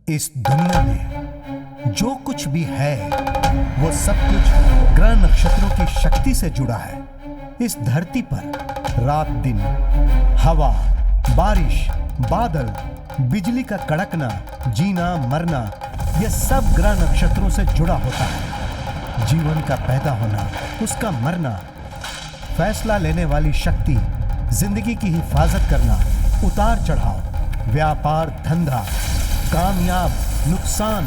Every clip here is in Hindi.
इस दुनिया में जो कुछ भी है वो सब कुछ ग्रह नक्षत्रों की शक्ति से जुड़ा है। इस धरती पर रात दिन, हवा, बारिश, बादल, बिजली का कड़कना, जीना मरना, यह सब ग्रह नक्षत्रों से जुड़ा होता है। जीवन का पैदा होना, उसका मरना, फैसला लेने वाली शक्ति, जिंदगी की हिफाजत करना, उतार चढ़ाव, व्यापार धंधा, कामयाब नुकसान,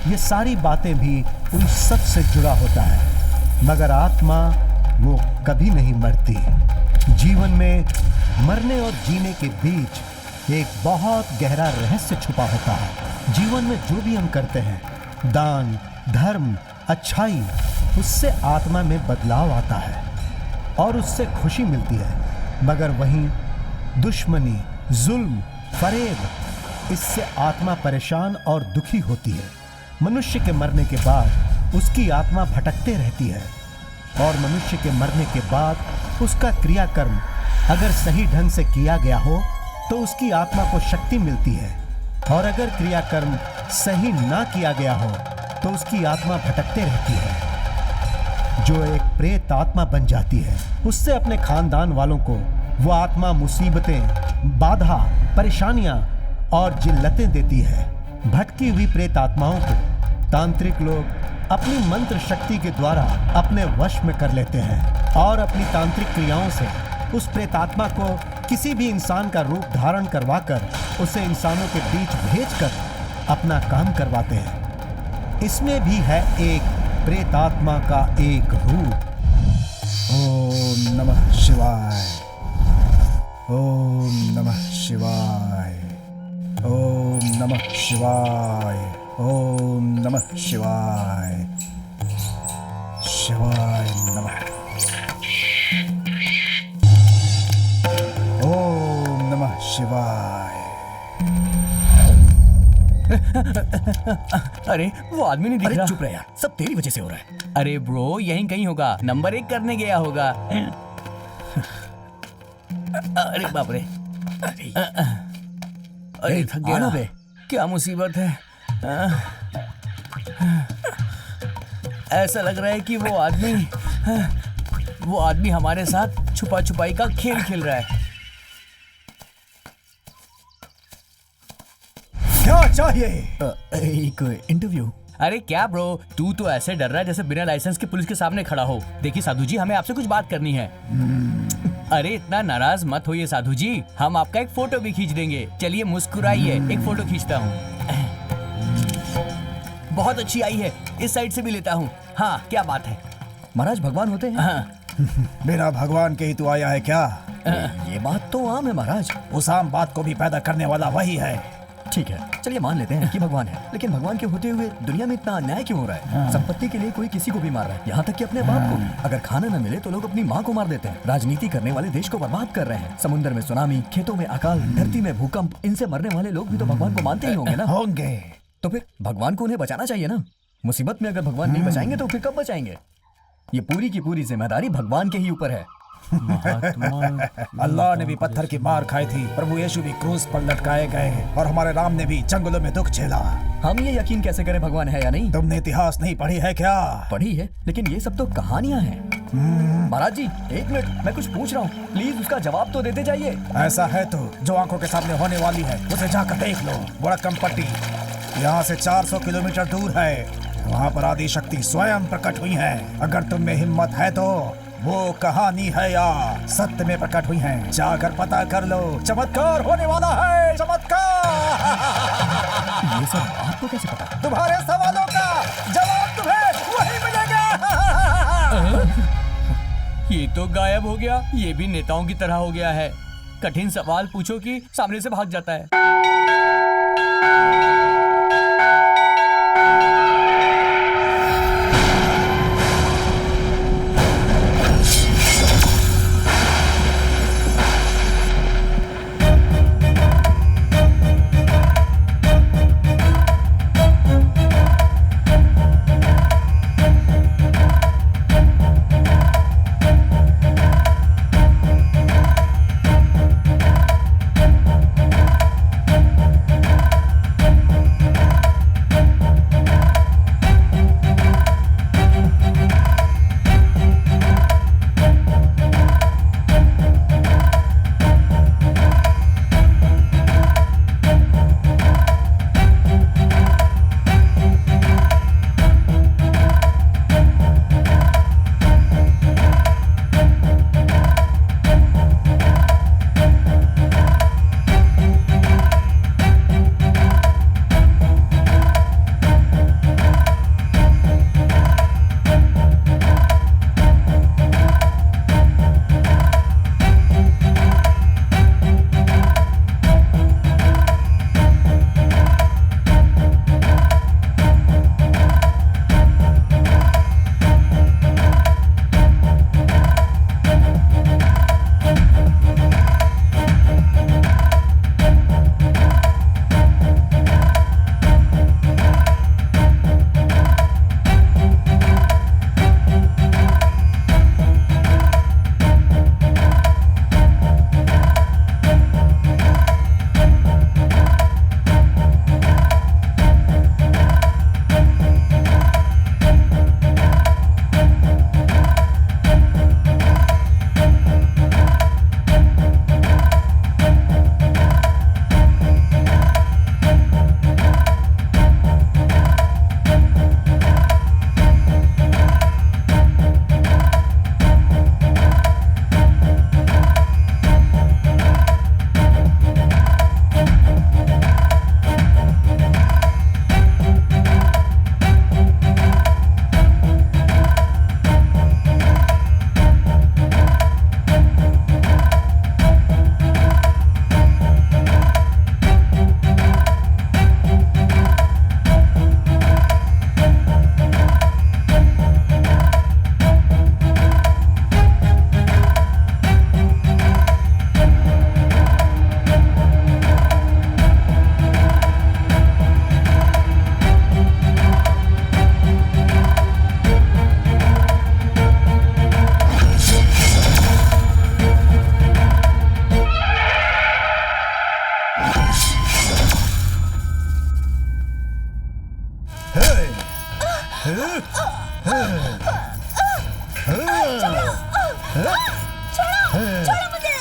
ये सारी बातें भी उन सब से जुड़ा होता है। मगर आत्मा वो कभी नहीं मरती। जीवन में मरने और जीने के बीच एक बहुत गहरा रहस्य छुपा होता है। जीवन में जो भी हम करते हैं, दान, धर्म, अच्छाई, उससे आत्मा में बदलाव आता है और उससे खुशी मिलती है। मगर वहीं दुश्मनी, जुल्म, फरेब, इससे आत्मा परेशान और दुखी होती है। मनुष्य के मरने के बाद उसकी आत्मा भटकते रहती है और मनुष्य के मरने के बाद उसका क्रियाकर्म अगर सही ढंग से किया गया हो तो उसकी आत्मा को शक्ति मिलती है, और अगर क्रियाकर्म सही ना किया गया हो तो उसकी आत्मा भटकते रहती है। जो एक प्रेत आत्मा बन जाती है, उससे अपने खानदान वालों को वो आत्मा मुसीबतें, बाधा, परेशानियां और जिल्लतें देती है। भटकी हुई प्रेत आत्माओं को तांत्रिक लोग अपनी मंत्र शक्ति के द्वारा अपने वश में कर लेते हैं और अपनी तांत्रिक क्रियाओं से उस प्रेतात्मा को किसी भी इंसान का रूप धारण करवाकर उसे इंसानों के बीच भेजकर अपना काम करवाते हैं। इसमें भी है एक प्रेतात्मा का एक रूप। ओम नमः शिवाय, ओम नमः शिवाय, ओम नमः शिवाय, ओम नमः शिवाय, शिवाय नमः, ओम नमः शिवाय। अरे वो आदमी नहीं दिख रहा। चुप रहे यार, सब तेरी वजह से हो रहा है। अरे ब्रो, यहीं कहीं होगा, नंबर 1 करने गया होगा। अरे बाप रे, अरे थक गया बे। क्या मुसीबत है। ऐसा लग रहा है कि वो आदमी हमारे साथ छुपा छुपाई का खेल खेल रहा है। क्या चाहिए? एक इंटरव्यू। अरे क्या ब्रो, तू तो ऐसे डर रहा है जैसे बिना लाइसेंस के पुलिस के सामने खड़ा हो। देखिए साधु जी, हमें आपसे कुछ बात करनी है। अरे इतना नाराज मत होइए साधु जी, हम आपका एक फोटो भी खींच देंगे। चलिए मुस्कुराइए, एक फोटो खींचता हूँ। बहुत अच्छी आई है, इस साइड से भी लेता हूँ। हाँ, क्या बात है। महाराज भगवान होते हैं? हाँ। बिना भगवान के ही तू आया है क्या? ये बात तो आम है महाराज। उस आम बात को भी पैदा करने वाला वही है। ठीक है, चलिए मान लेते हैं कि भगवान है, लेकिन भगवान के होते हुए दुनिया में इतना अन्याय क्यों हो रहा है? संपत्ति के लिए कोई किसी को भी मार रहा है, यहाँ तक कि अपने बाप को। अगर खाना न मिले तो लोग अपनी माँ को मार देते हैं। राजनीति करने वाले देश को बर्बाद कर रहे हैं। समुद्र में सुनामी, खेतों में अकाल, धरती में भूकंप, इनसे मरने वाले लोग भी तो भगवान को मानते ही होंगे ना? होंगे। तो फिर भगवान को उन्हें बचाना चाहिए ना। मुसीबत में अगर भगवान नहीं बचाएंगे तो फिर कब बचाएंगे? ये पूरी की पूरी जिम्मेदारी भगवान के ही ऊपर है। अल्लाह ने भी पत्थर की मार खाई थी, प्रभु यीशु भी क्रूस पर लटकाए गए, और हमारे राम ने भी जंगलों में दुख झेला। हम ये यकीन कैसे करें भगवान है या नहीं? तुमने इतिहास नहीं पढ़ी है क्या? पढ़ी है, लेकिन ये सब तो कहानियां हैं। महाराज जी, एक मिनट, मैं कुछ पूछ रहा हूँ, प्लीज उसका जवाब तो देते जाइए। ऐसा है तो जो आंखों के सामने होने वाली है उसे जाकर देख लो। बड़कम पट्टी यहाँ से 400 किलोमीटर दूर है। वहाँ पर आदि शक्ति स्वयं प्रकट हुई है। अगर तुम में हिम्मत है तो वो कहानी है या सत्य में प्रकट हुई है, जाकर पता कर लो। चमत्कार होने वाला है, चमत्कार। ये सब आपको कैसे पता? तुम्हारे सवालों का जवाब तुम्हें वही मिलेगा। ये तो गायब हो गया। ये भी नेताओं की तरह हो गया है। कठिन सवाल पूछो कि सामने से भाग जाता है। छोड़ो मुझे।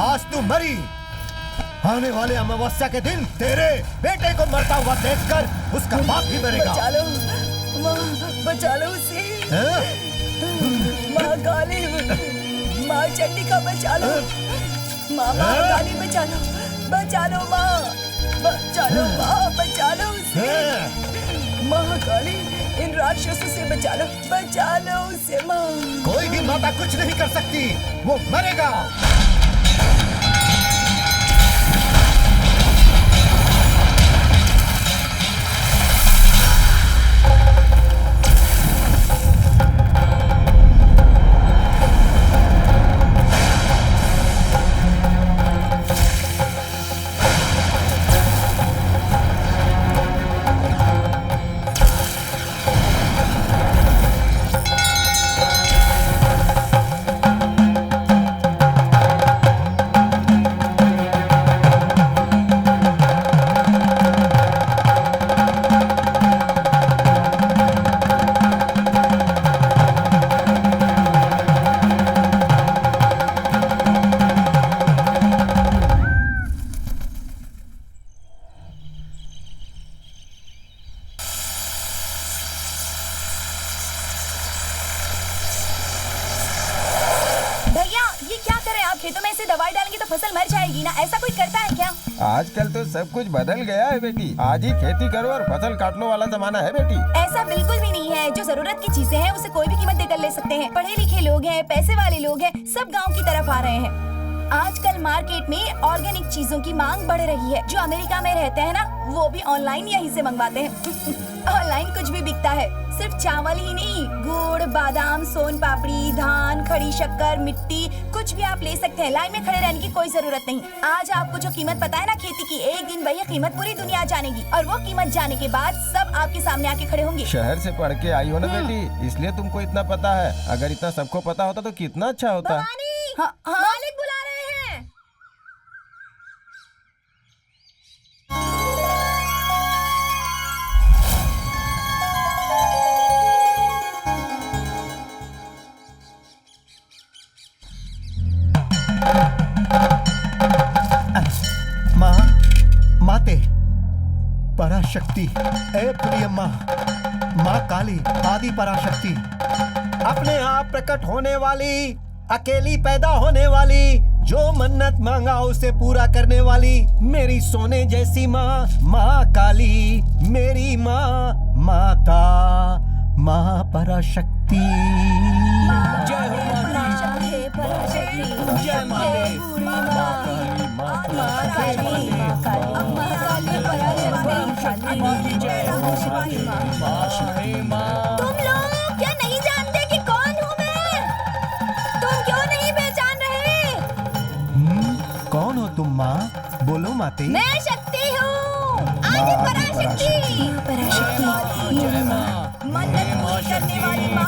आज तू मरी। आने वाले अमावस्या के दिन तेरे बेटे को मरता हुआ देखकर उसका बाप भी मरेगा। बचा लो माँ, बचा लो उसे। माँ काली, माँ चंडिका बचा लो। माँ काली बचा लो, बचा लो माँ, बचा लो माँ, बचा लो उसे। माँ काली, इन राक्षसों से बचा लो उसे माँ। कोई भी माता कुछ नहीं कर सकती, वो मरेगा। खेतों में ऐसे दवाई डालेंगे तो फसल मर जाएगी ना, ऐसा कोई करता है क्या? आजकल तो सब कुछ बदल गया है बेटी। आज ही खेती करो और फसल काट लो वाला जमाना है बेटी। ऐसा बिल्कुल भी नहीं है। जो जरूरत की चीजें हैं उसे कोई भी कीमत देकर ले सकते हैं। पढ़े लिखे लोग हैं, पैसे वाले लोग हैं, सब गाँव की तरफ आ रहे हैं। आजकल मार्केट में ऑर्गेनिक चीजों की मांग बढ़ रही है। जो अमेरिका में रहते हैं ना, वो भी ऑनलाइन यहीं से मंगवाते हैं। ऑनलाइन कुछ भी बिकता है, सिर्फ चावल ही नहीं, गुड़, बादाम, सोन पापड़ी, धान, खड़ी शक्कर, मिट्टी, कुछ भी आप ले सकते हैं। लाइन में खड़े रहने की कोई जरूरत नहीं। आज आपको जो कीमत पता है ना खेती की, एक दिन वही कीमत पूरी दुनिया जानेगी और वो कीमत जाने के बाद सब आपके सामने आके खड़े होंगे। शहर से पढ़ के आई हो ना बेटी, इसलिए तुमको इतना पता है। अगर इतना सबको पता होता तो कितना अच्छा होता। हाँ, मालिक बुला रहे हैं। माते पराशक्ति, ए प्रिय माँ, माँ काली, आदि पराशक्ति, अपने आप प्रकट होने वाली, अकेली पैदा होने वाली, जो मन्नत मांगा उसे पूरा करने वाली, मेरी सोने जैसी माँ, माँ काली, मेरी माँ, माता, माँ पराशक्ति। जय हो जय तुम लोग क्या नहीं जानते कि कौन हूँ मैं? तुम क्यों नहीं पहचान रहे? कौन हो तुम माँ? बोलो माते। मैं शक्ति हूँ, आदि पराशक्ति। मन्नत पूरी करने वाली माँ।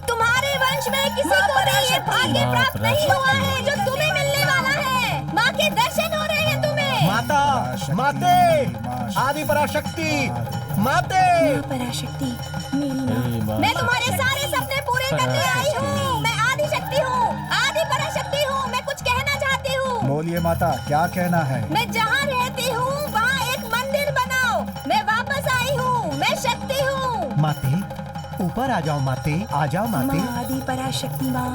तुम्हारे वंश में किसी को भी ये भाग्य प्राप्त नहीं हुआ है जो तुम्हें मिलने वाला है। माँ के दर्शन हो रहे हैं तुम्हें। माता, माते, आदि पराशक्ति, माते। पराशक्ति, मेरी माँ। मैं तुम्हारे सारे सपने पूरे करने आई हूँ। मैं आदि शक्ति हूँ, आदि पराशक्ति हूँ। मैं कुछ कहना चाहती हूँ। बोलिए माता, क्या कहना है? मैं जहाँ रहती हूँ वहाँ एक मंदिर बनाओ। मैं वापस आई हूँ, मैं शक्ति हूँ। माते, ऊपर आ जाओ माते, आ जाओ माते। माँ आदि पराशक्ति माँ,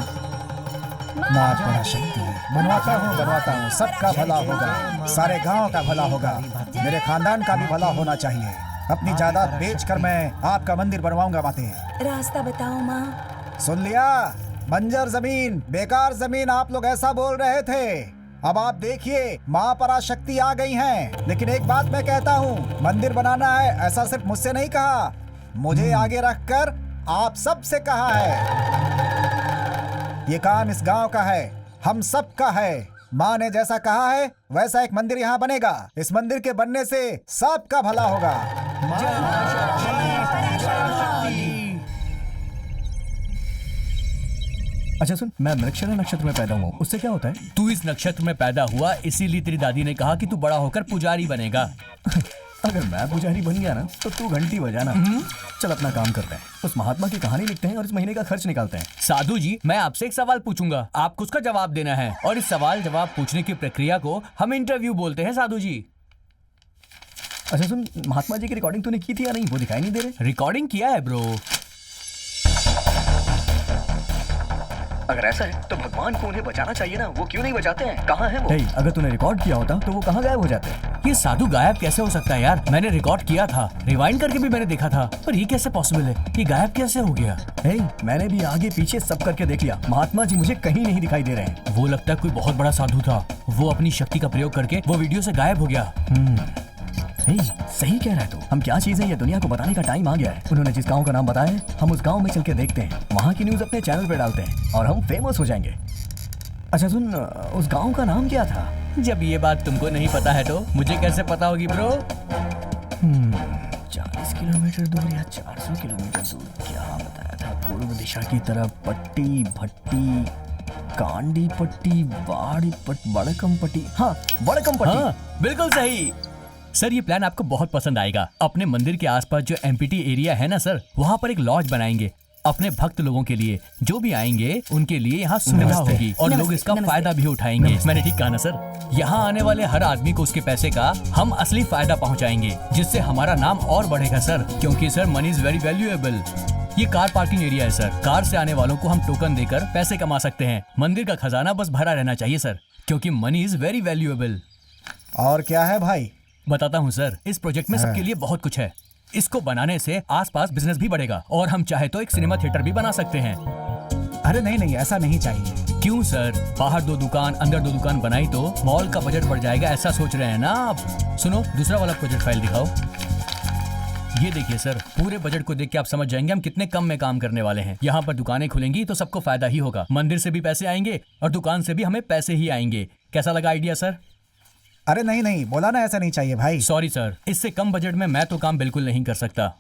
माँ पराशक्ति, बनवाता हूँ, सबका भला होगा, सारे गांव का भला होगा, मेरे खानदान का भी भला होना चाहिए। अपनी जायदाद बेचकर मैं आपका मंदिर बनवाऊंगा माते। रास्ता बताओ माँ। सुन लिया? बंजर जमीन, बेकार जमीन, आप लोग ऐसा बोल रहे थे। अब आप देखिए, माँ पराशक्ति आ गई हैं। लेकिन एक बात मैं कहता हूँ, मंदिर बनाना है ऐसा सिर्फ मुझसे नहीं कहा, मुझे आगे रखकर आप सबसे कहा है। ये काम इस गांव का है, हम सब का है। माँ ने जैसा कहा है वैसा एक मंदिर यहाँ बनेगा। इस मंदिर के बनने से सबका भला होगा। अच्छा सुन, मैं मृगशिरा नक्षत्र में पैदा हुआ हूँ, उससे क्या होता है? तू इस नक्षत्र में पैदा हुआ, इसीलिए तेरी दादी ने कहा कि तू बड़ा होकर पुजारी बनेगा। अगर मैं पुजारी बन गया ना तो तू घंटी बजाना। चल अपना काम करते हैं, उस महात्मा की कहानी लिखते हैं और इस महीने का खर्च निकालते हैं। साधु जी, मैं आपसे एक सवाल पूछूंगा, आपको उसका जवाब देना है, और इस सवाल जवाब पूछने की प्रक्रिया को हम इंटरव्यू बोलते हैं साधु जी। अच्छा सुन, महात्मा जी की रिकॉर्डिंग तूने की थी या नहीं? वो दिखाई नहीं दे रहे। रिकॉर्डिंग किया है ब्रो। अगर ऐसा है तो भगवान को उन्हें बचाना चाहिए ना, वो क्यों नहीं बचाते हैं? कहाँ है वो? अगर तूने रिकॉर्ड किया होता तो वो कहाँ गायब हो जाते? ये साधु गायब कैसे हो सकता है यार? मैंने रिकॉर्ड किया था, रिवाइंड करके भी मैंने देखा था, पर ये कैसे पॉसिबल है? ये गायब कैसे हो गया? मैंने भी आगे पीछे सब करके देख लिया, महात्मा जी मुझे कहीं नहीं दिखाई दे रहे हैं। वो लगता है कोई बहुत बड़ा साधु था, वो अपनी शक्ति का प्रयोग करके वो वीडियो से गायब हो गया। सही कह रहा है तू। हम क्या चीजें ये दुनिया को बताने का टाइम आ गया है। उन्होंने जिस गांव का नाम बताया है, हम उस गांव में चल के देखते हैं, वहाँ की न्यूज अपने चैनल पे डालते हैं और हम फेमस हो जाएंगे। अच्छा सुन, उस गांव का नाम क्या था? जब ये बात तुमको नहीं पता है तो मुझे कैसे पता होगी ब्रो? 40 किलोमीटर दूर या 400 किलोमीटर दूर, क्या बताया था? पूर्व दिशा की तरफ पट्टी, भट्टी, कांडी पट्टी, बड़कम पट्टी। हाँ, बड़कम पट्टी। हाँ, बिल्कुल सही सर। ये प्लान आपको बहुत पसंद आएगा। अपने मंदिर के आसपास जो एम्प्टी एरिया है ना सर, वहाँ पर एक लॉज बनाएंगे अपने भक्त लोगों के लिए। जो भी आएंगे उनके लिए यहाँ सुविधा होगी और लोग इसका फायदा भी उठाएंगे। मैंने ठीक कहा ना सर? यहाँ आने वाले हर आदमी को उसके पैसे का हम असली फायदा पहुँचाएंगे, जिससे हमारा नाम और बढ़ेगा सर, क्योंकि sir money is very valuable. ये कार पार्किंग एरिया है सर, कार से आने वालों को हम टोकन देकर पैसे कमा सकते हैं। मंदिर का खजाना बस भरा रहना चाहिए सर, क्योंकि मनी इज वेरी वैल्यूएबल। और क्या है भाई? बताता हूँ सर, इस प्रोजेक्ट में सबके लिए बहुत कुछ है। इसको बनाने से आसपास बिजनेस भी बढ़ेगा और हम चाहे तो एक सिनेमा थिएटर भी बना सकते हैं। अरे नहीं, ऐसा नहीं चाहिए। क्यों सर? बाहर 2 दुकान अंदर 2 दुकान बनाई तो मॉल का बजट बढ़ जाएगा, ऐसा सोच रहे हैं ना आप? सुनो, दूसरा वाला प्रोजेक्ट फाइल दिखाओ। ये देखिए सर, पूरे बजट को देख के आप समझ जाएंगे हम कितने कम में काम करने वाले हैं। यहाँ पर दुकानें खुलेंगी तो सबको फायदा ही होगा, मंदिर से भी पैसे आएंगे और दुकान से भी हमें पैसे ही आएंगे। कैसा लगा आइडिया सर? अरे नहीं, बोला ना ऐसा नहीं चाहिए भाई। सॉरी सर, इससे कम बजट में मैं तो काम बिल्कुल नहीं कर सकता।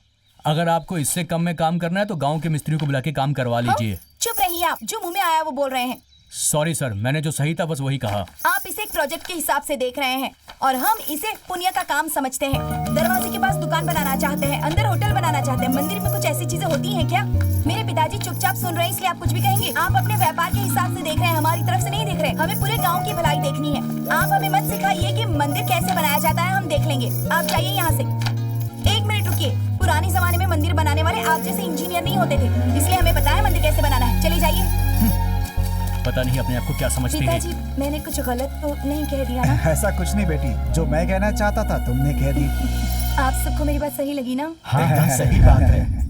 अगर आपको इससे कम में काम करना है तो गांव के मिस्त्रियों को बुला के काम करवा लीजिए। चुप रहिए आप, जो मुंह में आया वो बोल रहे हैं। सॉरी सर, मैंने जो सही था बस वही कहा। आप इसे एक प्रोजेक्ट के हिसाब से देख रहे हैं और हम इसे पुण्य का काम समझते हैं। दरवाजे के पास दुकान बनाना चाहते हैं, अंदर होटल बनाना चाहते हैं। मंदिर में कुछ ऐसी चीजें होती हैं क्या? मेरे पिताजी चुपचाप सुन रहे हैं, इसलिए आप कुछ भी कहेंगे? आप अपने व्यापार के हिसाब से देख रहे हैं, हमारी तरफ से नहीं देख रहे। हमें पूरे गाँव की भलाई देखनी है। आप हमें मत सिखाइए कि मंदिर कैसे बनाया जाता है, हम देख लेंगे। आप जाइए यहाँ से। 1 मिनट रुकिए। पुराने जमाने में मंदिर बनाने वाले आप जैसे इंजीनियर नहीं होते थे, इसलिए हमें पता है मंदिर कैसे बनाना है। चलिए जाइए। पता नहीं अपने आप को क्या समझती है। पिताजी, मैंने कुछ गलत तो नहीं कह दिया ना? ऐसा कुछ नहीं बेटी, जो मैं कहना चाहता था तुमने कह दी। आप सबको मेरी बात सही लगी ना? हाँ, सही बात है।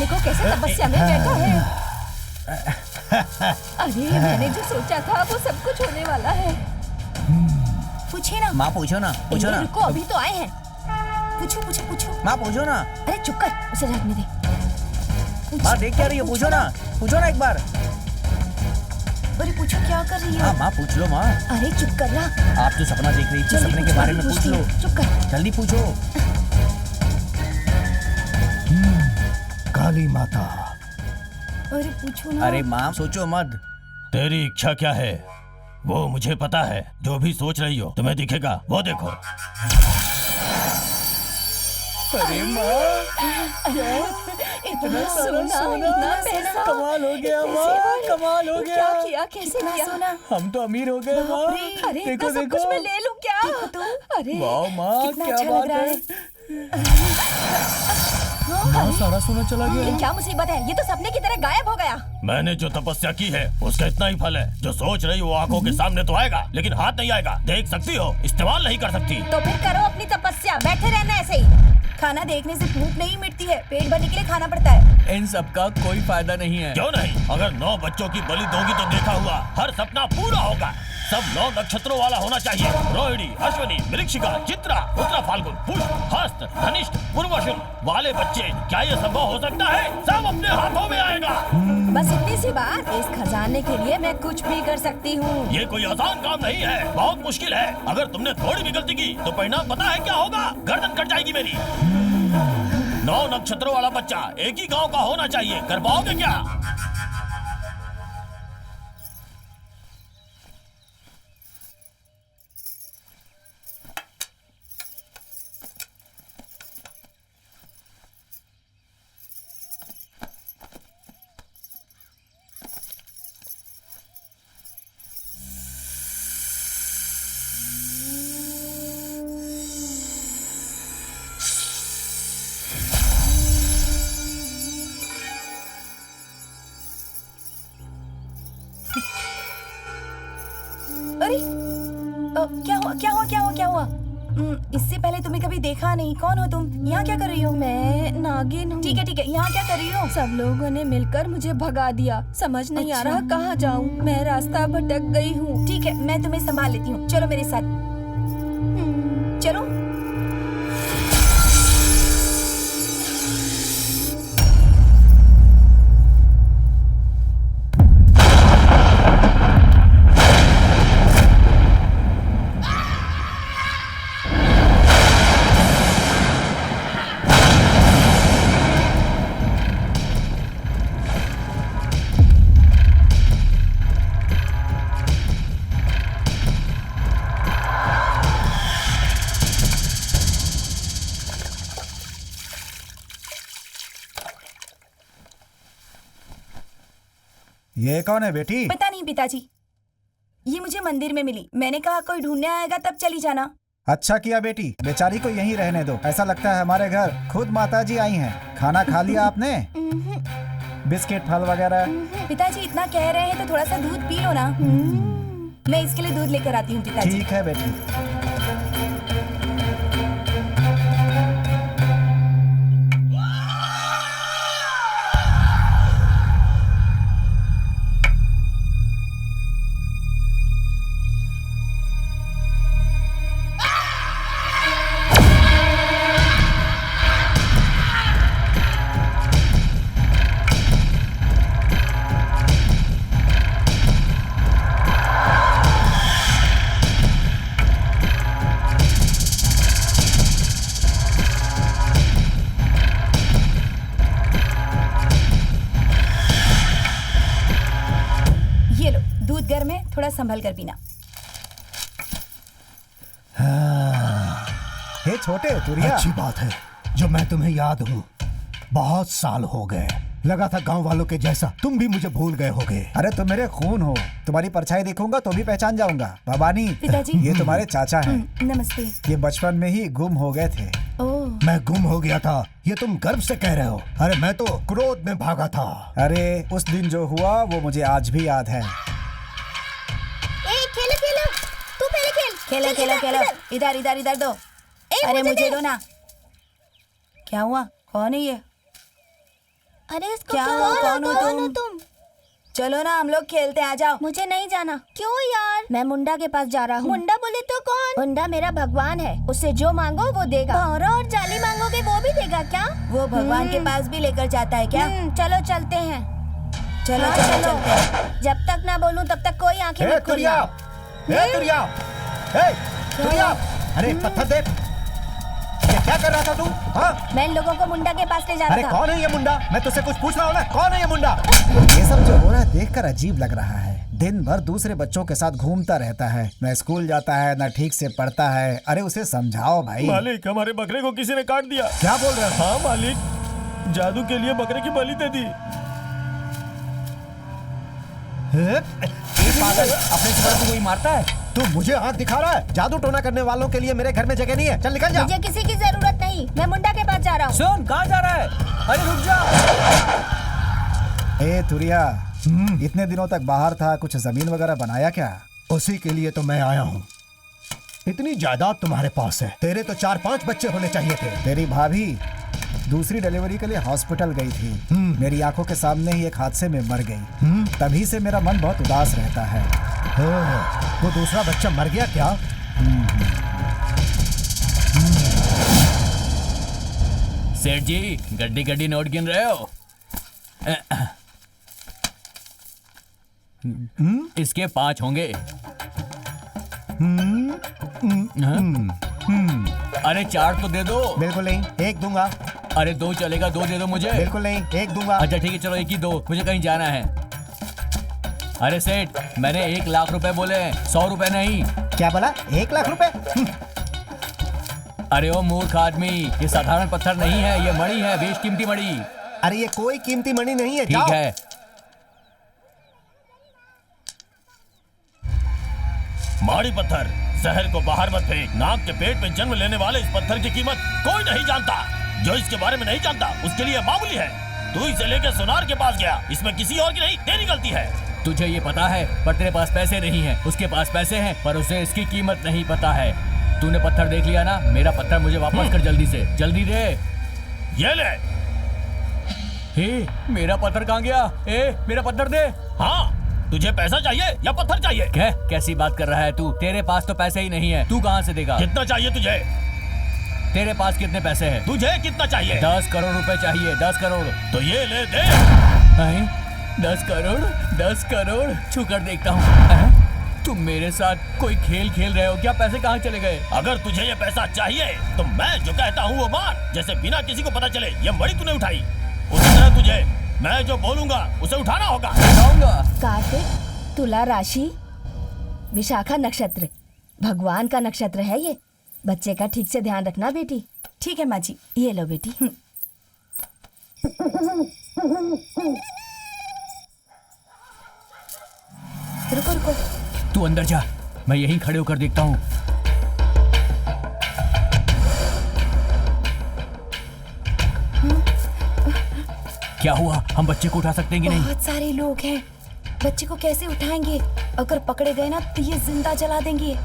देखो कैसे तपस्या में बैठा है। अरे मैंने जो सोचा था वो सब कुछ होने वाला है। पूछे ना माँ पूछो ना, पूछो ना। रुको अभी तो आए हैं। पूछो पूछो पूछो। माँ पूछो ना। अरे चुप कर, उसे झाँकने दे। माँ देख क्या रही हो, पूछो ना, पूछो ना एक बार। अरे पूछो क्या कर रही हो? हाँ माँ पूछ लो माँ। अरे चुप कर रहा। आप जो सपना देख रही थी, सपने के बारे में पूछ लो। चुप कर। जल्दी पूछो। काली माता। अरे पूछो ना। अरे माँ सोचो मत। तेरी इच्छा क्या है वो मुझे पता है। जो भी सोच रही हो तुम्हें दिखेगा, वो देखो। अरे माँ इतना सोना, इतना पैसा, कमाल हो गया माँ, कमाल हो गया। क्या किया, कैसे किया? सोना हम तो अमीर हो गए माँ। अरे देखो इतना सब कुछ देखो। मैं ले लूं क्या? अरे वाह माँ, कितना क्या अच्छा बात लग रहा है। माँ सारा सोना चला ये गया। क्या मुसीबत है? ये तो सपने की तरह गायब हो गया। मैंने जो तपस्या की है उसका इतना ही फल है। जो सोच रही हो आंखों के सामने तो आएगा, लेकिन हाथ नहीं आएगा। देख सकती हो, इस्तेमाल नहीं कर सकती। तो फिर करो अपनी तपस्या, बैठे रहना ऐसे ही। खाना देखने से भूख नहीं मिटती है, पेट भरने के लिए खाना पड़ता है। इन सब का कोई फायदा नहीं है। क्यों नहीं? अगर 9 बच्चों की बलि दोगी तो देखा हुआ हर सपना पूरा होगा। सब 9 नक्षत्रों वाला होना चाहिए। रोहिणी, अश्विनी, मृगशिका, चित्रा, उत्तरा फाल्गुन, पुष्प, हस्त, धनिष्ठ, पूर्वाषाढ़ वाले बच्चे। क्या ये संभव हो सकता है? सब अपने हाथों में आएगा। बस इतनी सी बात। इस खजाने के लिए मैं कुछ भी कर सकती हूँ। ये कोई आसान काम नहीं है, बहुत मुश्किल है। अगर तुमने थोड़ी भी गलती की तो परिणाम पता है क्या होगा? गर्दन कट जाएगी मेरी। 9 नक्षत्रों वाला बच्चा एक ही गांव का होना चाहिए। कर पाओगे क्या? अरे क्या हुआ क्या हुआ क्या हुआ क्या हुआ? इससे पहले तुम्हें कभी देखा नहीं। कौन हो तुम? यहाँ क्या कर रही हो? मैं नागिन हूँ। ठीक है, यहाँ क्या कर रही हो? सब लोगों ने मिलकर मुझे भगा दिया। समझ नहीं आ रहा कहाँ जाऊँ। मैं रास्ता भटक गई हूँ। ठीक है, मैं तुम्हें संभाल लेती हूँ। चलो मेरे साथ। चलो। ये कौन है बेटी? पता नहीं पिताजी, ये मुझे मंदिर में मिली। मैंने कहा कोई ढूंढने आएगा तब चली जाना। अच्छा किया बेटी, बेचारी को यहीं रहने दो। ऐसा लगता है हमारे घर खुद माताजी आई हैं। खाना खा लिया आपने? बिस्किट, फल वगैरह? पिताजी इतना कह रहे हैं तो थोड़ा सा दूध पी लो ना। मैं इसके लिए दूध लेकर आती हूँ पिताजी। ठीक है बेटी। गर्म है, थोड़ा संभल कर पीना। हे छोटे तुरिया, अच्छी बात है जो मैं तुम्हें याद हूँ। बहुत साल हो गए, लगा था गांव वालों के जैसा तुम भी मुझे भूल गए होगे। अरे तुम मेरे खून हो, तुम्हारी परछाई देखूंगा तो भी पहचान जाऊंगा। भवानी, पिताजी, ये तुम्हारे चाचा हैं। नमस्ते। ये बचपन में ही गुम हो गए थे। ओह। मैं गुम हो गया था, ये तुम गर्व से कह रहे हो? अरे मैं तो क्रोध में भागा था। अरे उस दिन जो हुआ वो मुझे आज भी याद है। खेलो खेलो, तू पहले खेल। खेलो खेलो खेलो, इधर इधर इधर दो। अरे मुझे दो ना। क्या हुआ? कौन है ये? अरे इसको क्या क्या हो, हुआ? कौन हो तुम? चलो ना हम लोग खेलते हैं, आ जाओ। मुझे नहीं जाना। क्यों यार? मैं मुंडा के पास जा रहा हूँ। मुंडा बोले तो कौन? मुंडा मेरा भगवान है, उससे जो मांगो वो देगा। भौरा और जाली मांगोगे वो भी देगा क्या? वो भगवान के पास भी लेकर जाता है क्या? चलो चलते हैं। चलो हाँ, चलो चलते हैं। जब तक ना बोलूं तब तक कोई आंखें ए मत तुरिया, खोलना। ए तुरिया, ए तुरिया, अरे पत्थर दे। ये क्या कर रहा था तू? हाँ? मैं इन लोगों को मुंडा के पास ले जा रहा अरे था। कौन है ये मुंडा? मैं तुझसे कुछ पूछ रहा हूँ ना, कौन है ये मुंडा? ये सब जो हो रहा है देखकर अजीब लग रहा है। दिन भर दूसरे बच्चों के साथ घूमता रहता है, न स्कूल जाता है न ठीक से पढ़ता है। अरे उसे समझाओ भाई। मालिक, हमारे बकरे को किसी ने काट दिया। क्या बोल रहे हो? हाँ मालिक, जादू के लिए बकरे की बलि दे दी। पागल, अपने से बड़ा को कोई मारता है? तू मुझे हाथ दिखा रहा है? जादू टोना करने वालों के लिए मेरे घर में जगह नहीं है, चल निकल जा। मुझे किसी की जरूरत नहीं, मैं मुंडा के पास जा रहा हूँ। सुन, कहाँ जा रहा है? अरे रुक जा। ए तुरिया, इतने दिनों तक बाहर था, कुछ जमीन वगैरह बनाया क्या? उसी के लिए तो मैं आया हूँ। इतनी जायदाद तुम्हारे पास है, तेरे तो 4-5 बच्चे होने चाहिए थे। तेरी भाभी दूसरी डिलीवरी के लिए हॉस्पिटल गई थी, मेरी आंखों के सामने ही एक हादसे में मर गई। तभी से मेरा मन बहुत उदास रहता है। वो दूसरा बच्चा मर गया क्या? सेठ जी, गड्डी गड्डी नोट गिन रहे हो? इसके 5 होंगे। अरे 4 तो दे दो। बिल्कुल नहीं, 1 दूंगा। अरे 2 चलेगा, 2 दे दो मुझे। बिल्कुल नहीं, 1 दूंगा। अच्छा ठीक है, चलो 1 ही दो, मुझे कहीं जाना है। अरे सेठ, मैंने 1 लाख रुपए बोले, 100 रुपए नहीं। क्या बोला? 1 लाख रुपए? अरे ओ मूर्ख आदमी, ये साधारण पत्थर नहीं है, ये मणि है, बेशकीमती मणि। अरे ये कोई कीमती मणि नहीं है। ठीक जाओ। है। माड़ी पत्थर, जहर को बाहर मत फेंक। नाग के पेट में जन्म लेने वाले इस पत्थर की कीमत कोई नहीं जानता। जो इसके बारे में नहीं जानता उसके लिए मामूली है। तू इसे लेकर सोनार के पास गया, इसमें किसी और की नहीं, तेरी गलती है। तुझे ये पता है, पर तेरे पास पैसे नहीं है। उसके पास पैसे हैं, पर उसे इसकी कीमत नहीं पता है। तूने पत्थर देख लिया ना? मेरा पत्थर मुझे वापस कर, जल्दी से, जल्दी दे। ये ले। हे, मेरा पत्थर कहाँ गया? मेरा पत्थर दे। हाँ, तुझे पैसा चाहिए या पत्थर चाहिए? क्या कैसी बात कर रहा है तू? तेरे पास तो पैसे ही नहीं है, तू कहाँ से देगा? कितना चाहिए तुझे? तेरे पास कितने पैसे हैं? तुझे कितना चाहिए? 10 करोड़ रुपए चाहिए। 10 करोड़। तो ये ले दे। 10 करोड़? 10 करोड़ छू कर देखता हूँ। तुम मेरे साथ कोई खेल खेल रहे हो क्या? पैसे कहाँ चले गए? अगर तुझे ये पैसा चाहिए तो मैं जो कहता हूँ वो मान। जैसे बिना किसी को पता चले ये मणि तूने उठाई, उसी तरह तुझे मैं जो बोलूंगा उसे उठाना होगा। उठाऊंगा। कार्तिक, तुला राशि, विशाखा नक्षत्र, भगवान का नक्षत्र है ये। बच्चे का ठीक से ध्यान रखना बेटी। ठीक है माँ जी। ये लो बेटी। रुको रुको। तू अंदर जा, मैं यहीं खड़े होकर देखता हूँ। क्या हुआ? हम बच्चे को उठा सकते हैं कि नहीं? बहुत सारे लोग हैं, बच्चे को कैसे उठाएंगे? अगर पकड़े गए ना तो ये जिंदा जला देंगे।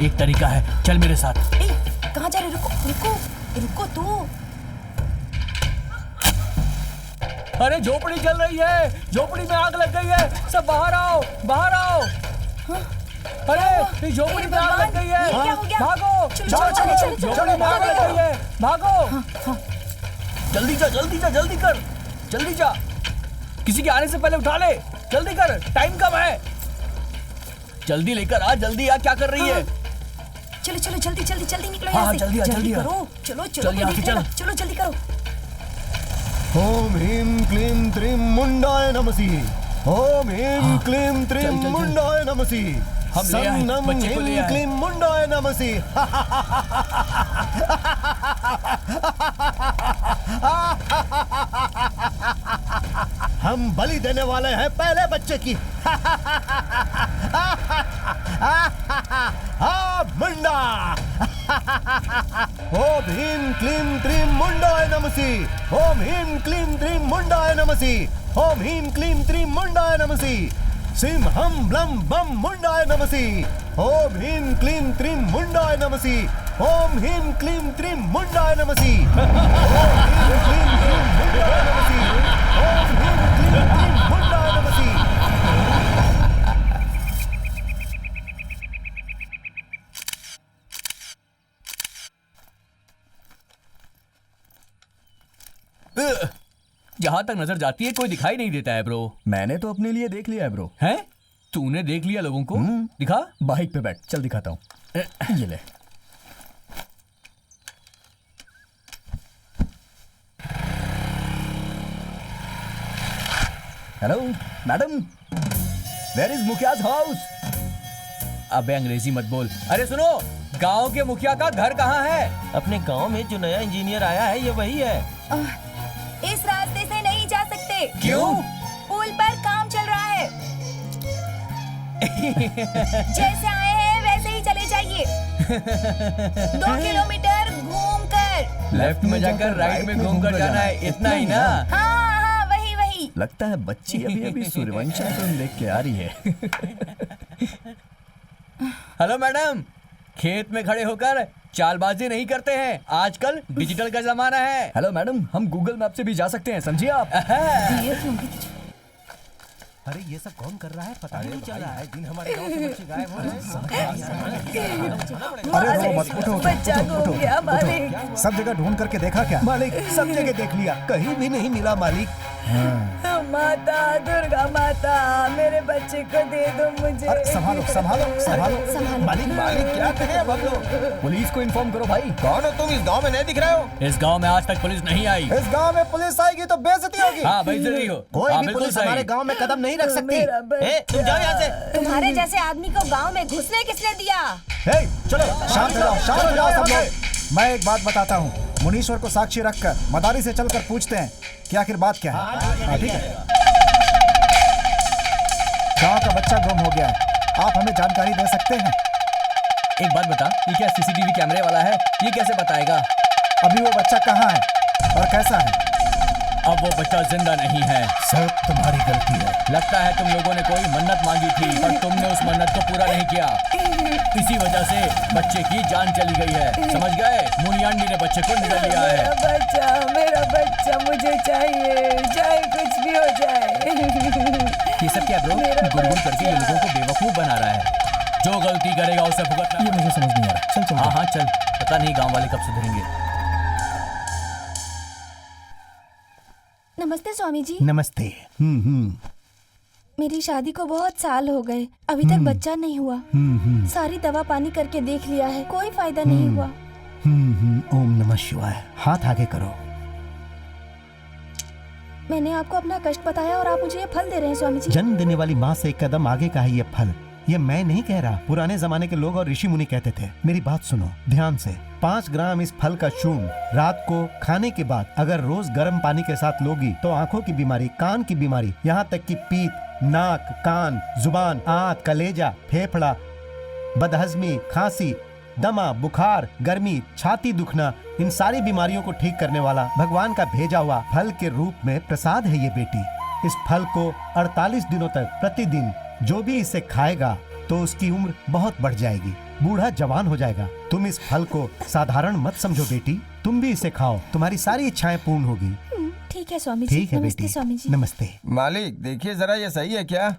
एक तरीका है, चल मेरे साथ। कहाँ जा रहे? रुको रुको रुको तू। अरे झोपड़ी जल रही है, झोपड़ी में आग लग गई है, सब बाहर आओ, बाहर आओ। अरे इस झोपड़ी में आग लग गई है, ये क्या हो गया? भागो, चलो, चलो, चलो, चलो, चलो, झोपड़ी में आग लग गई है, भागो। जल्दी जा, जल्दी जा, जल्दी कर, जल्दी जा। किसी के आने से पहले उठा ले, जल्दी कर, टाइम कम है। जल्दी लेकर आ, जल्दी आ, क्या कर रही है? चलो चलो जल्दी जल्दी जल्दी निकलो हाँ, यहाँ से। जल्दी आ, जल्दी आ। करो, चलो चलो चल यहाँ से, चल। चलो जल्दी करो। ओम ह्रीं क्लीं त्रीं मुंडाय नमः। ओम ह्रीं क्लीं त्रीं चल, चल, चल। मुंडाय नमः। हम ले आए, सन्नम बच्चे को ले ह्रीं आए। क्लीं मुंडाय नमः। हम बलि देने वाले हैं पहले बच्चे की। मुंडा। ओम ह्रीं क्लीं त्रीं मुंडाय नमः। ओम ह्रीं क्लीं त्रीं मुंडाय नमः। ओम ह्रीं क्लीं त्रीं मुंडाय नमः। सिंहम ब्लम बम मुंडाय नमः। ओम ह्रीं क्लीं त्रीं मुंडाय नमः। ओम ह्रीं क्लीं क्रीं मुंडाय नमसि। ओम ह्रीं क्लीं क्रीं मुंडाय नमसि। ओम ह्रीं क्लीं क्रीं मुंडाय नमसि। जहाँ तक नजर जाती है कोई दिखाई नहीं देता है ब्रो। मैंने तो अपने लिए देख लिया है ब्रो। हैं? तूने देख लिया लोगों को? दिखा। बाइक पे बैठ, चल दिखाता हूँ। ये ले। Hello madam, where is mukhiya's house? अबे अंग्रेजी मत बोल। अरे सुनो, गांव के मुखिया का घर कहाँ है? अपने गांव में जो नया इंजीनियर आया है ये वही है। इस रास्ते से नहीं जा सकते। क्यों? पुल पर काम चल रहा है। जैसे आए हैं वैसे ही चले जाइए। 2 किलोमीटर घूमकर। लेफ्ट में जाकर राइट में घूमकर जाना है, इतना ही ना? हाँ, वही। लगता है बच्ची अभी अभी सूर्यवंशम फिल्म देख के आ रही है। हेलो मैडम, खेत में खड़े होकर चालबाजी नहीं करते हैं, आजकल डिजिटल का जमाना है। हेलो मैडम, हम गूगल मैप से भी जा सकते हैं, समझिए आप। अरे ये सब कौन कर रहा है, पता नहीं चल रहा है। दिन हमारे गांव से बच्चे गायब हो रहे हैं। अरे रो मत, उठो बच्चा उठो को उठो क्या उठो। मालिक? सब जगह ढूंढ करके देखा क्या? मालिक सब जगह देख लिया, कहीं भी नहीं मिला मालिक। माता दुर्गा माता, मेरे बच्चे को दे दो मुझे। अरे संभालो संभालो संभालो। मालिक क्या करें अब हम लोग? पुलिस को इन्फॉर्म करो भाई। कौन हो तुम? इस गांव में नहीं दिख रहे हो? इस गांव में आज तक पुलिस नहीं आई। इस गांव में पुलिस आएगी तो बेइज्जती होगी। हाँ भाई, जरूरी हो। कोई हाँ, भी बिल्कुल पुलिस सही। हमारे गांव में कदम नहीं रख सकती। तुम जाओ यहाँ से। तुम्हारे जैसे आदमी को गांव में घुसने किसने दिया? हे, चलो शांत हो जाओ, शांत हो जाओ सब लोग। मैं एक बात बताता हूँ, मुनीश्वर को साक्षी रखकर मदारी से चलकर पूछते हैं कि आखिर बात क्या है। हाँ ठीक है। गांव का बच्चा गुम हो गया है, आप हमें जानकारी दे सकते हैं? एक बात बता, ये क्या सीसीटीवी कैमरे वाला है? ये कैसे बताएगा? अभी वो बच्चा कहाँ है और कैसा है? अब वो बच्चा जिंदा नहीं है। सब तुम्हारी गलती है। लगता है तुम लोगों ने कोई मन्नत मांगी थी, पर तुमने उस मन्नत को पूरा नहीं किया। इसी वजह से बच्चे की जान चली गई है, समझ गए? मुनियाण्डी ने बच्चे को निगल लिया है। मेरा बच्चा मुझे चाहिए, चाहे कुछ भी हो जाए। ये सब क्या ब्रो? गुड़गुड़ करके ये लोगों को बेवकूफ बना रहा है। जो गलती करेगा उसे भुगतना। ये मुझे समझ नहीं आ रहा। चल चल। हाँ चल, पता नहीं गांव वाले कब सुधरेंगे। नमस्ते स्वामी जी। नमस्ते। मेरी शादी को बहुत साल हो गए, अभी तक बच्चा नहीं हुआ। सारी दवा पानी करके देख लिया है, कोई फायदा नहीं हुआ। ओम नमः शिवाय। हाथ आगे करो। मैंने आपको अपना कष्ट बताया और आप मुझे ये फल दे रहे हैं स्वामी जी। जन्म देने वाली माँ से एक कदम आगे का है ये फल। ये मैं नहीं कह रहा, पुराने जमाने के लोग और ऋषि मुनि कहते थे। मेरी बात सुनो ध्यान से। 5 ग्राम इस फल का चूर्ण रात को खाने के बाद अगर रोज गर्म पानी के साथ लोगी तो आंखों की बीमारी, कान की बीमारी, यहाँ तक कि पीत, नाक, कान, जुबान, आंत, कलेजा, फेफड़ा, बदहजमी, खांसी, दमा, बुखार, गर्मी, छाती दुखना, इन सारी बीमारियों को ठीक करने वाला भगवान का भेजा हुआ फल के रूप में प्रसाद है ये बेटी। इस फल को 48 दिनों तक प्रतिदिन जो भी इसे खाएगा तो उसकी उम्र बहुत बढ़ जाएगी, बूढ़ा जवान हो जाएगा। तुम इस फल को साधारण मत समझो बेटी, तुम भी इसे खाओ, तुम्हारी सारी इच्छाएं पूर्ण होगी। ठीक है स्वामी जी। ठीक है नमस्ते बेटी। स्वामी जी। नमस्ते। मालिक देखिए जरा ये सही है क्या?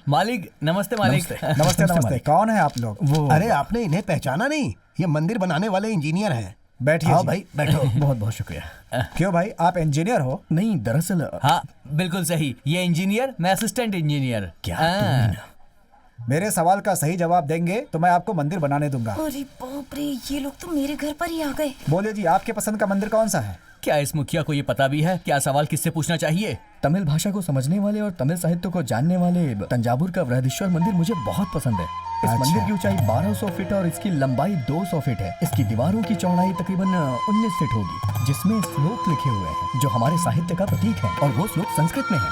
मालिक नमस्ते। मालिक नमस्ते नमस्ते। कौन है आप लोग? वो अरे आपने इन्हें पहचाना नहीं? ये मंदिर बनाने वाले इंजीनियर हैं। बैठिए आओ जी। भाई बैठो। बहुत बहुत शुक्रिया। क्यों भाई, आप इंजीनियर हो? नहीं, दरअसल हाँ बिल्कुल सही, ये इंजीनियर, मैं असिस्टेंट इंजीनियर। क्या हाँ। मेरे सवाल का सही जवाब देंगे तो मैं आपको मंदिर बनाने दूंगा। अरे बाप रे, ये लोग तो मेरे घर पर ही आ गए। बोलिए जी, आपके पसंद का मंदिर कौन सा है? क्या इस मुखिया को ये पता भी है क्या सवाल किससे पूछना चाहिए? तमिल भाषा को समझने वाले और तमिल साहित्य को जानने वाले तंजावुर का वृहदीश्वर मंदिर मुझे बहुत पसंद है। इस अच्छा। मंदिर की ऊंचाई 1200 फीट और इसकी लंबाई 200 फीट है। इसकी दीवारों की चौड़ाई तकरीबन 19 फीट होगी, जिसमें श्लोक लिखे हुए हैं जो हमारे साहित्य का प्रतीक है, और वो श्लोक संस्कृत में है।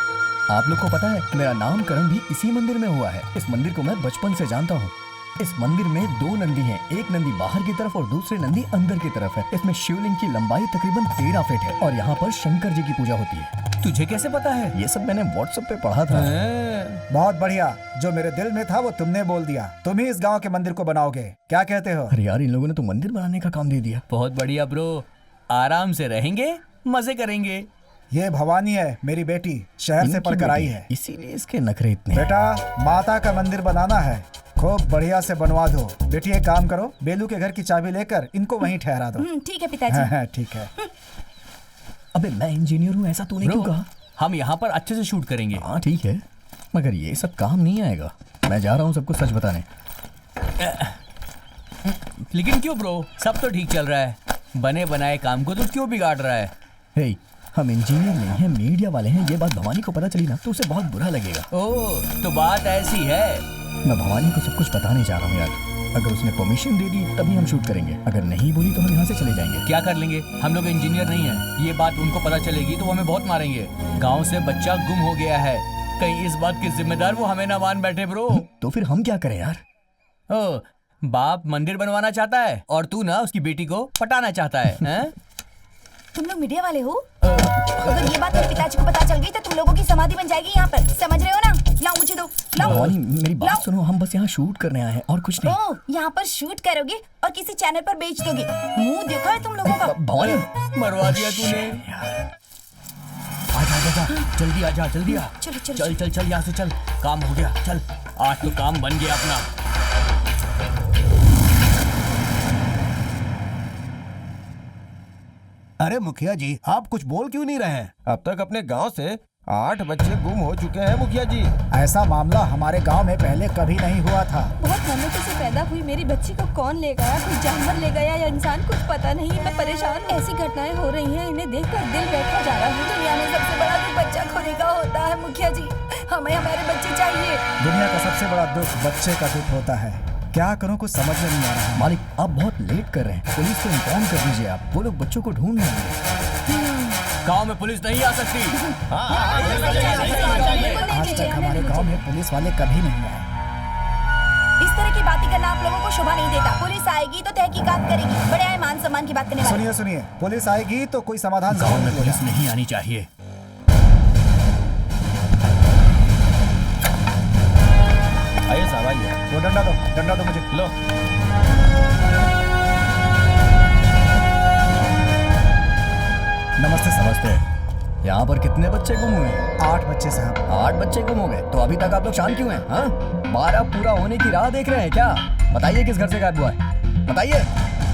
आप लोग को पता है मेरा नामकरण भी इसी मंदिर में हुआ है। इस मंदिर को मैं बचपन से जानता हूँ। इस मंदिर में 2 नंदी हैं, एक नंदी बाहर की तरफ और दूसरी नंदी अंदर की तरफ है। इसमें शिवलिंग की लंबाई तकरीबन 13 फीट है और यहाँ पर शंकर जी की पूजा होती है। तुझे कैसे पता है? ये सब मैंने व्हाट्सएप पे पढ़ा था। बहुत बढ़िया, जो मेरे दिल में था वो तुमने बोल दिया। तुम ही इस गांव के मंदिर को बनाओगे, क्या कहते हो? अरे यार, इन लोगों ने तो मंदिर बनाने का काम दे दिया। बहुत बढ़िया ब्रो, आराम से रहेंगे, मजे करेंगे। ये भवानी है, मेरी बेटी, शहर से इनकी पढ़कर आई बेटी, है। इसीलिए इसके नखरे इतने। बेटा, माता का मंदिर बनाना है, खूब बढ़िया से बनवा दो। बेटी एक काम करो, बेलू के घर की चाबी लेकर इनको वहीं ठहरा दो। ठीक है पिताजी। ठीक है। अबे मैं इंजीनियर हूँ, ऐसा तूने क्यों कहा? हम यहाँ पर अच्छे से शूट करेंगे। हाँ ठीक है, मगर ये सब काम नहीं आएगा। मैं जा रहा हूँ सबको सच बताने। लेकिन क्यों ब्रो, सब तो ठीक चल रहा है। बने बनाए काम को तो क्यों बिगाड़ रहा है? हे, हम इंजीनियर नहीं हैं, मीडिया वाले हैं। ये बात भवानी को पता चली ना तो उसे बहुत बुरा लगेगा। ओह, तो बात ऐसी है। मैं भवानी को सब कुछ बताने जा रहा हूँ यार। अगर उसने परमिशन दे दी तभी हम शूट करेंगे, अगर नहीं बोली तो हम यहाँ से चले जाएंगे। क्या कर लेंगे? हम लोग इंजीनियर नहीं हैं। ये बात उनको पता चलेगी तो वो हमें बहुत मारेंगे। गांव से बच्चा गुम हो गया है, कहीं इस बात के जिम्मेदार वो हमें ना मान बैठे ब्रो। तो फिर हम क्या करें यार? ओ, बाप मंदिर बनवाना चाहता है और तू ना उसकी बेटी को पटाना चाहता है, हैं? तुम लोग मीडिया वाले हो? अगर ये बात मेरे पिताजी को पता चल गई तो तुम लोगों की समाधि बन जाएगी यहाँ पर, समझ रहे हो ना? लाओ मुझे दो, लाओ। भवानी मेरी बात लाओ। सुनो, हम बस यहाँ शूट करने आए हैं और कुछ नहीं। ओह, यहाँ पर शूट करोगे और किसी चैनल पर बेच दोगे? मुंह देखा है तुम लोगों का? भवानी मरवा दिया तूने। आजा, जल्दी आजा, जल्दी आ। चलो, चलो, चल चल चल, यहाँ से चल, काम हो गया। चल, आज तो काम बन गया अपना। अरे मुखिया जी, आप कुछ बोल क्यों नहीं रहे हैं? अब तक अपने गांव से 8 बच्चे गुम हो चुके हैं मुखिया जी। ऐसा मामला हमारे गांव में पहले कभी नहीं हुआ था। बहुत मेहनत से पैदा हुई मेरी बच्ची को कौन ले गया, कोई जानवर ले गया या इंसान, कुछ पता नहीं। मैं परेशान, ऐसी घटनाएं हो रही हैं, इन्हें देखकर दिल बैठा जा रहा है। दुनिया में सबसे बड़ा दुख बच्चा खोने का होता है मुखिया जी। हमें हमारे बच्चे चाहिए। दुनिया का सबसे बड़ा दुख बच्चे का दुख होता है। क्या करूं, कुछ समझ में नहीं आ रहा। मालिक, आप बहुत लेट कर रहे हैं। पुलिस को इन्फॉर्म कर दीजिए आप, वो लोग बच्चों को ढूंढ रहे हैं। गांव में पुलिस नहीं आ सकती। आज तक हमारे गांव में पुलिस वाले कभी नहीं आए। इस तरह की बातें करना आप लोगों को शोभा नहीं देता। पुलिस आएगी तो तहकीकात करेगी, बड़े मान सम्मान की बात करने वाले। सुनिए सुनिए, पुलिस आएगी तो कोई समाधान गांव जरूर में मिलेगा। पुलिस नहीं आनी चाहिए। आइए साहब, आइए। वो डंडा दो मुझे। लो। नमस्ते साहब। नमस्ते। यहाँ पर कितने बच्चे गुम हुए हैं? 8 बच्चे साहब। 8 बच्चे गुम हो गए, तो अभी तक आप लोग शांत क्यों हैं? हाँ, 12 पूरा होने की राह देख रहे हैं क्या? बताइए किस घर से गायब हुआ है, बताइए।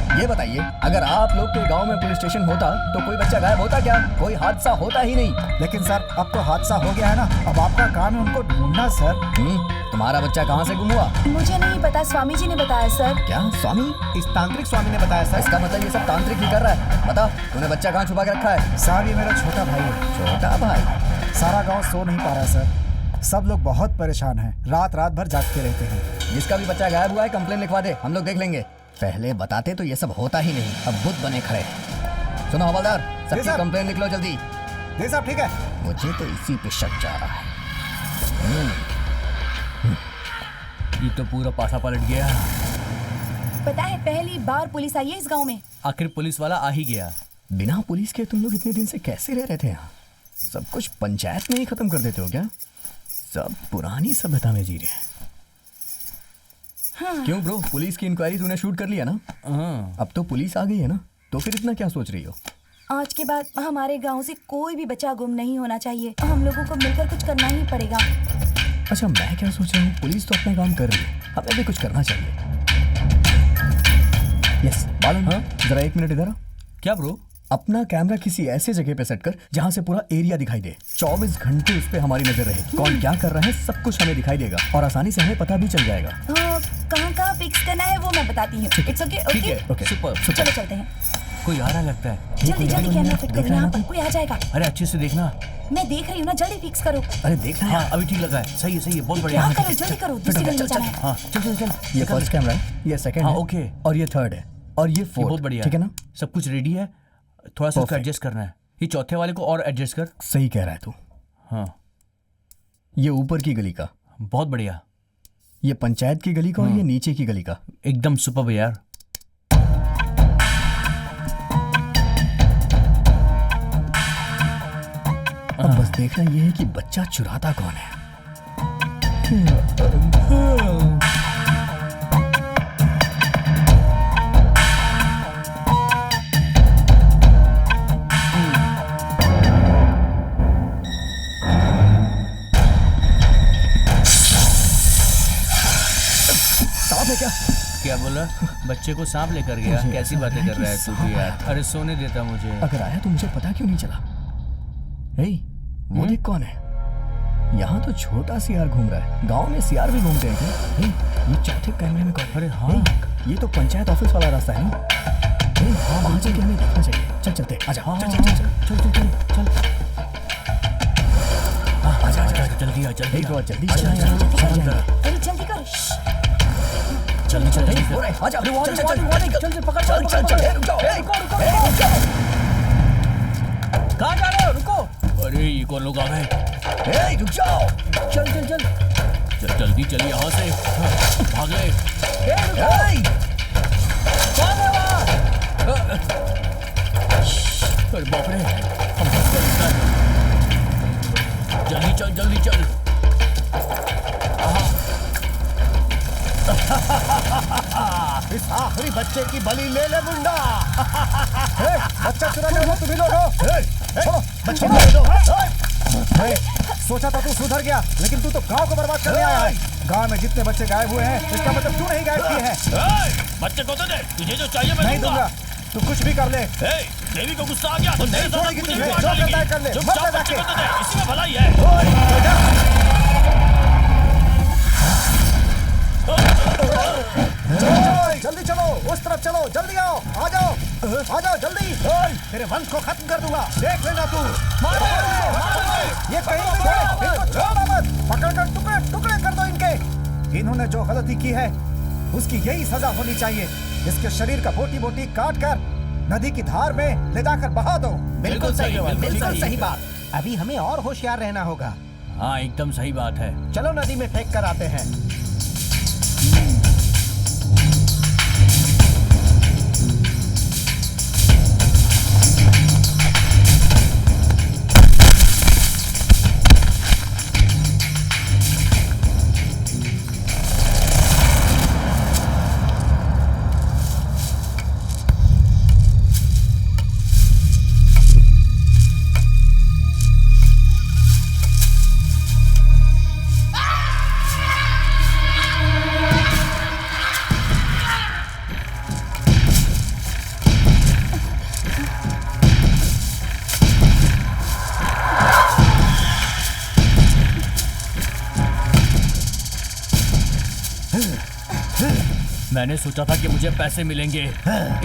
ये बताइए, अगर आप लोग के गांव में पुलिस स्टेशन होता तो कोई बच्चा गायब होता क्या? कोई हादसा होता ही नहीं। लेकिन सर, अब तो हादसा हो गया है ना, अब आपका काम है उनको ढूंढना सर। तुम्हारा बच्चा कहाँ से गुम हुआ? मुझे नहीं पता, स्वामी जी ने बताया सर। क्या स्वामी? इस तांत्रिक स्वामी ने बताया सर। इसका मतलब ये सब तांत्रिक ही कर रहा है। बता, तूने बच्चा कहाँ छुपा के रखा है? साहब, ये मेरा छोटा भाई है। छोटा भाई? सारा गांव सो नहीं पा रहा सर, सब लोग बहुत परेशान हैं, रात भर जागते रहते हैं। जिसका भी बच्चा गायब हुआ है कंप्लेन लिखवा दे, हम लोग देख लेंगे। पहले बताते तो ये सब होता ही नहीं, अब बुत बने खड़े। सुनो हवलदार, सबकी साहब। कंप्लेन लिख लो जल्दी। जी साहब, ठीक है। मुझे तो इसी पे शक जा रहा है। ये तो पूरा पासा पलट गया। पता है, पहली बार पुलिस आई है इस गांव में। आखिर पुलिस वाला आ ही गया। बिना पुलिस के तुम लोग इतने दिन से कैसे रह रहे थे यहाँ? सब कुछ पंचायत में ही खत्म कर देते हो क्या? सब पुरानी सभ्यता में जी रहे हैं। क्यों ब्रो, पुलिस की इंक्वायरी तूने शूट कर लिया ना? हाँ। अब तो पुलिस आ गई है ना, तो फिर इतना क्या सोच रही हो? आज के बाद हमारे गांव से कोई भी बच्चा गुम नहीं होना चाहिए। हम लोगों को मिलकर कुछ करना ही पड़ेगा। अच्छा, मैं क्या सोच रहा हूँ, पुलिस तो अपना काम कर रही है, हमें भी कुछ करना चाहिए। यस बालन, हाँ जरा 1 मिनट इधर आ। क्या ब्रो? अपना कैमरा किसी ऐसे जगह पे सेट कर जहाँ से पूरा एरिया दिखाई दे। 24 घंटे उस पे हमारी नजर रहेगी। कौन क्या कर रहा है सब कुछ हमें दिखाई देगा और आसानी से हमें पता भी चल जाएगा। कहाँ फिक्स करना है वो मैं बताती हूँ। इट्स ओके, ठीक है, ओके। सुपर। चलो चलते हैं। कोई आ रहा लगता है। जल्दी जल्दी कैमरा फिट करो, यहाँ पर कोई आ जाएगा। अरे अच्छे से देखना। मैं देख रही हूँ ना, जल्दी फिक्स करो। अरे देखना हाँ, अभी ठीक लगा है। सही है, सही है, बहुत बढ़िया। हाँ करो, जल्दी करो, दूसरी गली में जाना है। हाँ, चल चल चल। ये फर्स्ट कैमरा है, ये सेकंड हाँ, है, ओके। और ये थर्ड है, और ये ये फोर्थ। बहुत बढ़िया। ठीक है ना? सब कुछ रेडी है, थोड़ा सा उसको Perfect. एडजस्ट करना है। ये चौथे वाले को और एडजस्ट कर। सही कह रहा है तू। हाँ, ये ऊपर की गली का, बहुत बढ़िया। ये पंचायत की गली का और ये नीचे की गली का? एकदम सुपर यार। अब बस देखना ये है कि बच्चा चुराता कौन है। सांप है क्या? क्या बोला? बच्चे को सांप लेकर गया? कैसी बातें कर रहा है तू भी यार? अरे सोने देता मुझे। अगर आया तो मुझे पता क्यों नहीं चला? वो देख कौन है? यहाँ तो छोटा सियार घूम रहा है। गांव में सियार भी घूमते हैं क्या? ये चौथे कैमरे में कौन? अरे हाँ, ये तो पंचायत ऑफिस वाला रास्ता है ना? हाँ, वहाँ जाके हमें देखना चाहिए। चल चलते, आजा। चल चल चल चल चल चल चल। आजा आजा, जल्दी आ, जल्दी आ। जल्दी चल यार, जल्दी कर। जल्दी चल, आजा। चल पकड़, चल चल चल, रुक जाओ, रुक जाओ। कहाँ जा रहे हो? रुको। अरे ये कौन लोग आ गए? रुक जाओ। चल चल चल चल, जल्दी चल यहाँ से, भाग ले। कौन है वहाँ? अरे बाप रे, हम फंस गए इधर। जल्दी चल, जल्दी चल। इस आखिरी बच्चे की बलि ले ले मुंडा। बच्चा चुराने वाले तुम ही लोग हो। छोड़ो बच्चे को दे दो। सोचा था तू सुधर गया, लेकिन तू तो गांव को बर्बाद करने आया है। गांव में जितने बच्चे गायब हुए हैं, इसका मतलब तू नहीं गायब किए हैं। बच्चे को दे दे, तुझे जो चाहिए मैं नहीं दूंगा, तू कुछ भी कर ले। देवी को गुस्सा आ गया तो तेरे साथ छोड़ेगी मुझे तुझे, भी मार जो डालेगी। करना है कर ले, चुपचाप मत बच्चे जाके। को दे दे, इसी में भलाई है। जल्दी चलो, उस तरफ चलो, जल्दी आओ, आ जाओ जल्दी। तेरे वंश को खत्म कर दूंगा, देख लेना तू। ये कहीं भी है, इनको छोड़ो मत, पकड़कर टुकड़े टुकड़े कर दो इनके। इन्होंने जो गलती की है उसकी यही सजा होनी चाहिए। इसके शरीर का बोटी बोटी काट कर नदी की धार में ले जाकर बहा दो। बिल्कुल सही, बिल्कुल बिल्कुल सही। सही बात। अभी हमें और होशियार रहना होगा। हाँ एकदम सही बात है। चलो नदी में फेंक कर आते हैं। मैंने सोचा था कि मुझे पैसे मिलेंगे,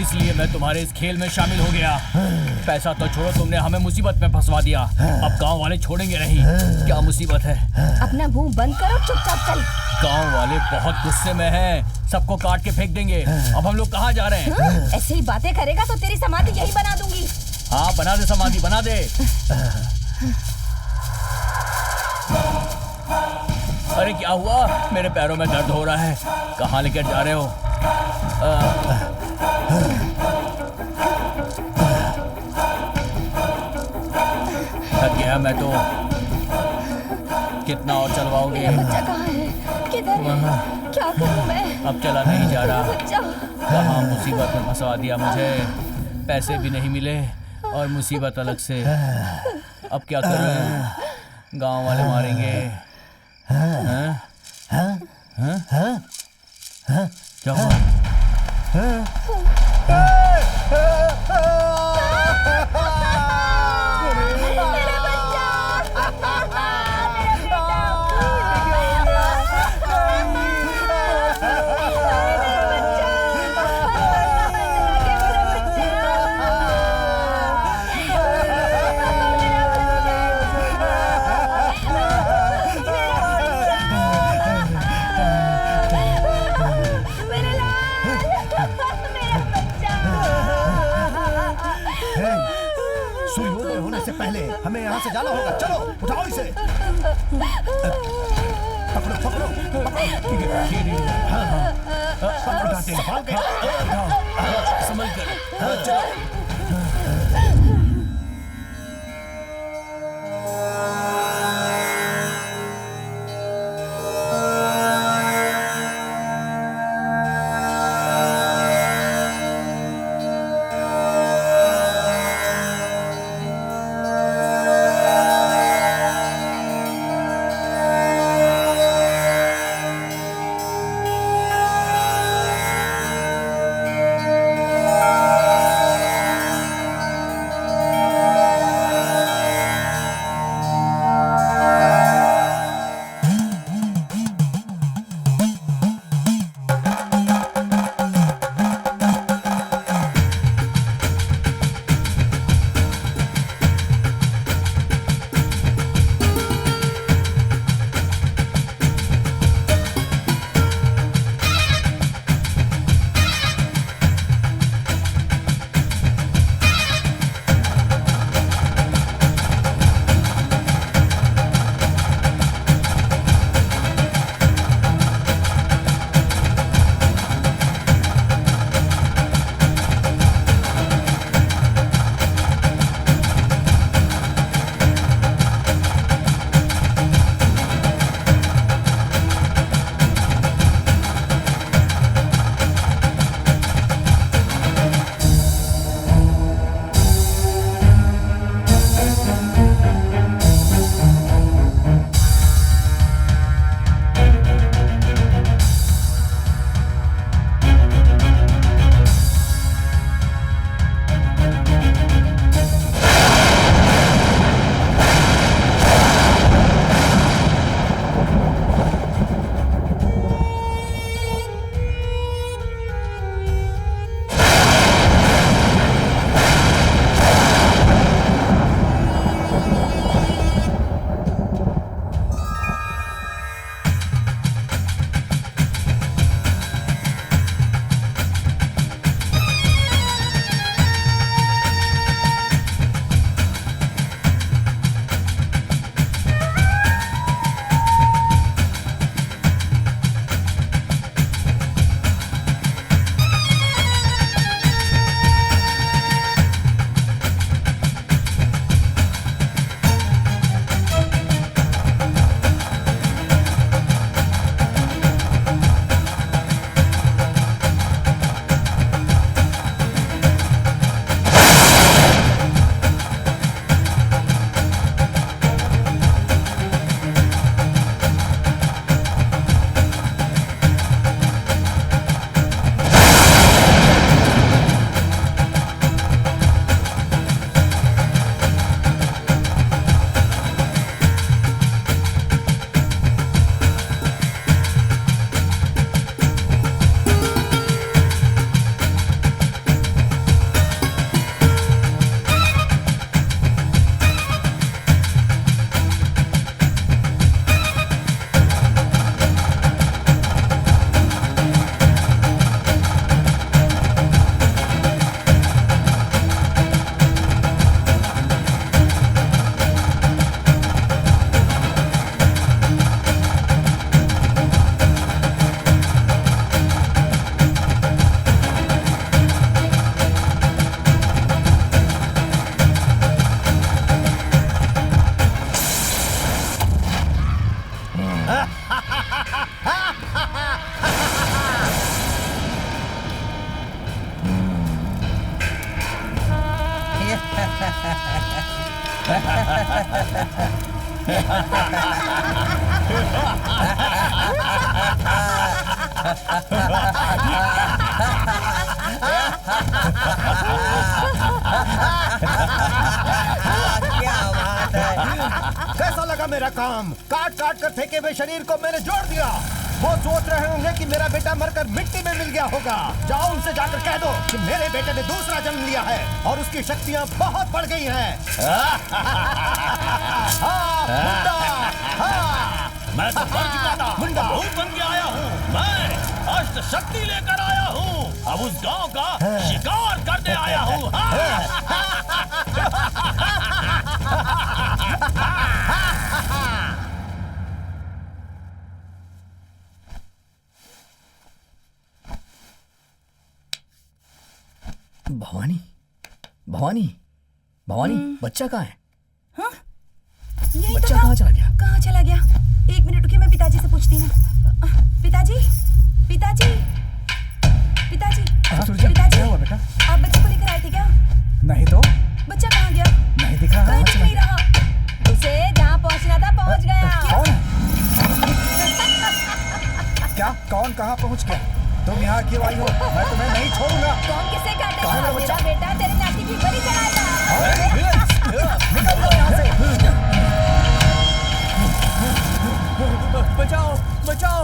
इसलिए मैं तुम्हारे इस खेल में शामिल हो गया। पैसा तो छोड़ो, तुमने हमें मुसीबत में फंसवा दिया। अब गांव वाले छोड़ेंगे नहीं। क्या मुसीबत है? अपना मुंह बंद करो, चुपचाप चल। गांव वाले बहुत गुस्से में हैं, सबको काट के फेंक देंगे। अब हम लोग कहाँ जा रहे हैं? ऐसे ही बातें करेगा तो तेरी समाधि यही बना दूंगी। हाँ बना दे, समाधि बना दे। अरे क्या हुआ? मेरे पैरों में दर्द हो रहा है। कहाँ लेकर जा रहे हो? थक गया मैं तो। कितना और चलवाओगे? मेरा बच्चा कहाँ है? किधर है? क्या करूं मैं? अब चला नहीं जा रहा। बच्चा कहाँ मुसीबत में फंसवा दिया मुझे। पैसे भी नहीं मिले और मुसीबत अलग से। अब क्या करूं? गांव वाले मारेंगे। क्या हुआ? सूर्योदय होने से पहले हमें यहाँ से जाना होगा। चलो उठाओ इसे। पकड़ो पकड़ो ठीक है ठीक है हाँ हाँ पकड़ो डांटे संभाल कर संभल कर चलो। कैसा लगा मेरा काम? काट काट कर फेंके हुए शरीर को मैंने जोड़ दिया। वो सोच रहे होंगे कि मेरा बेटा मरकर मिट्टी में मिल गया होगा। जाओ उनसे जाकर कह दो कि मेरे बेटे ने दूसरा जन्म लिया है और उसकी शक्तियाँ बहुत बढ़ गई हैं। मुंडा, मैं तो मर चुका था, मुंडा। भूत बन के आया हूँ। मैं अष्ट शक्ति लेकर आया हूँ। अब उस गांव का शिकार करने आया हूँ। भवानी, भवानी, भवानी, बच्चा कहाँ है? यही बच्चा तो था। कहाँ चला गया? कहाँ चला गया? एक मिनट रुकिए, मैं पिताजी से पूछती हूँ। पिताजी, पिताजी, पिताजी, पिताजी, क्या हुआ बेटा? आप बच्चे को लेकर आए थे क्या? नहीं तो बच्चा कहाँ गया? नहीं दिख रहा। कहीं दिख नहीं रहा। उसे जहाँ पहुँचना था पहुँच गया। कौन? क्या? कौन कहाँ पहुँच गया? तुम यहाँ क्यों आई हो? मैं तुम्हें नहीं छोड़ूंगा। कौन किसे काटेगा? कहाँ है बच्चा? मेरा बेटा तेरे नाती की बलि चढ़ाएगा। निकल जाओ यहाँ से। बचाओ, बचाओ,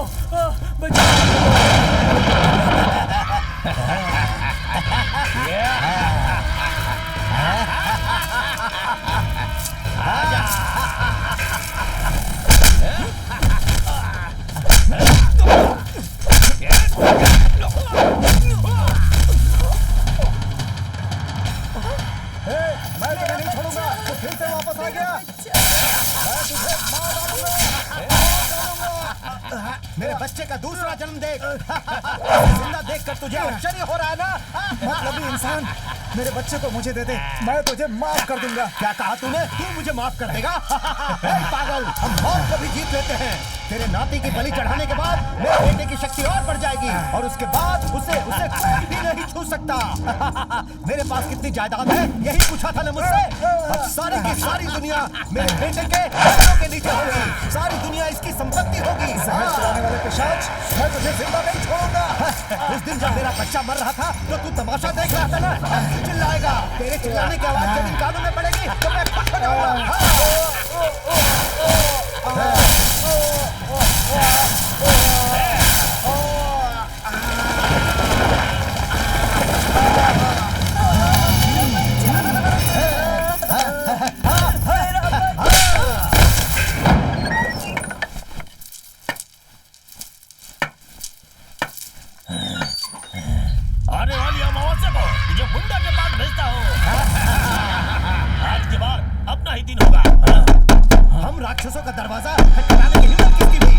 बचाओ। मैं तुम्हें नहीं छोड़ूंगा। तो फिर से वापस आ गया। मैं तुझे मार डालूंगा। मेरे बच्चे का दूसरा जन्म देख। जिंदा देखकर तुझे आश्चर्य हो रहा है ना? मतलब इंसान, मेरे बच्चे को मुझे दे दे, मैं तुझे माफ कर दूंगा। क्या कहा तूने? तू मुझे माफ कर देगा? पागल, हम मौत को भी जीत लेते हैं। तेरे नाती की बलि चढ़ाने के बाद मेरे बेटे की शक्ति और बढ़ जाएगी और उसके बाद उसे कोई भी नहीं छू सकता। मेरे पास कितनी जायदाद है यही पूछा था ना मुझसे? अब सारी की सारी दुनिया मेरे बेटे के पैरों के नीचे होगी। सारी दुनिया इसकी संपत्ति होगी। जहर चलाने वाले पिशाच, मैं तुझे जिंदा नहीं छोड़ूंगा। उस दिन जब मेरा बच्चा मर रहा था तो तू तमाशा देख रहा था ना? चिल्लाएगा, तेरे चिल्लाने की आवाज जब इन कानों में पड़ेगी तो मैं खुश हो जाऊंगा। आने वाली अमावस्या को तुझे मुंडा के पास भेजता हूँ। आज के बाद अपना ही दिन होगा। हम राक्षसों का दरवाजा खटखटाने की हिम्मत किसकी थी?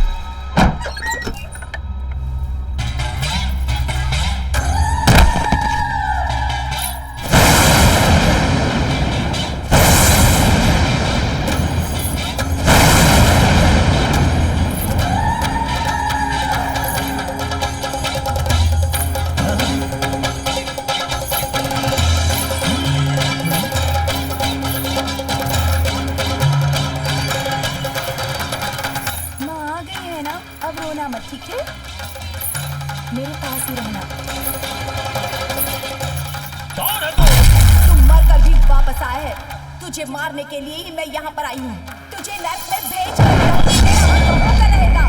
ठीक है, मेरे पास ही रहना। कौन है तू? तुम मर कर भी वापस आए है। तुझे मारने के लिए ही मैं यहाँ पर आई हूँ। तुझे लैब में भेज कर मेरा हाथ होकर रहेगा।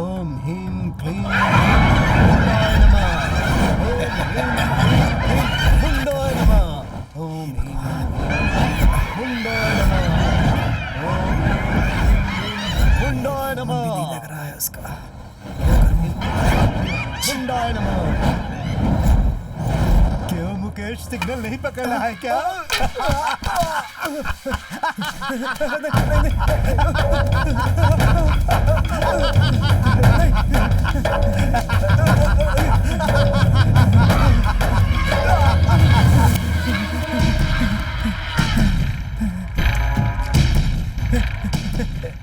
ओम ह्रीं क्लीं मुंडाय नमः। मुंडाय नमः। ओम मुंडाय नमः। मुंडाय नमः। लग रहा है उसका। मुंडाय नमः। क्यों मुकेश, सिग्नल नहीं पकड़ना है क्या?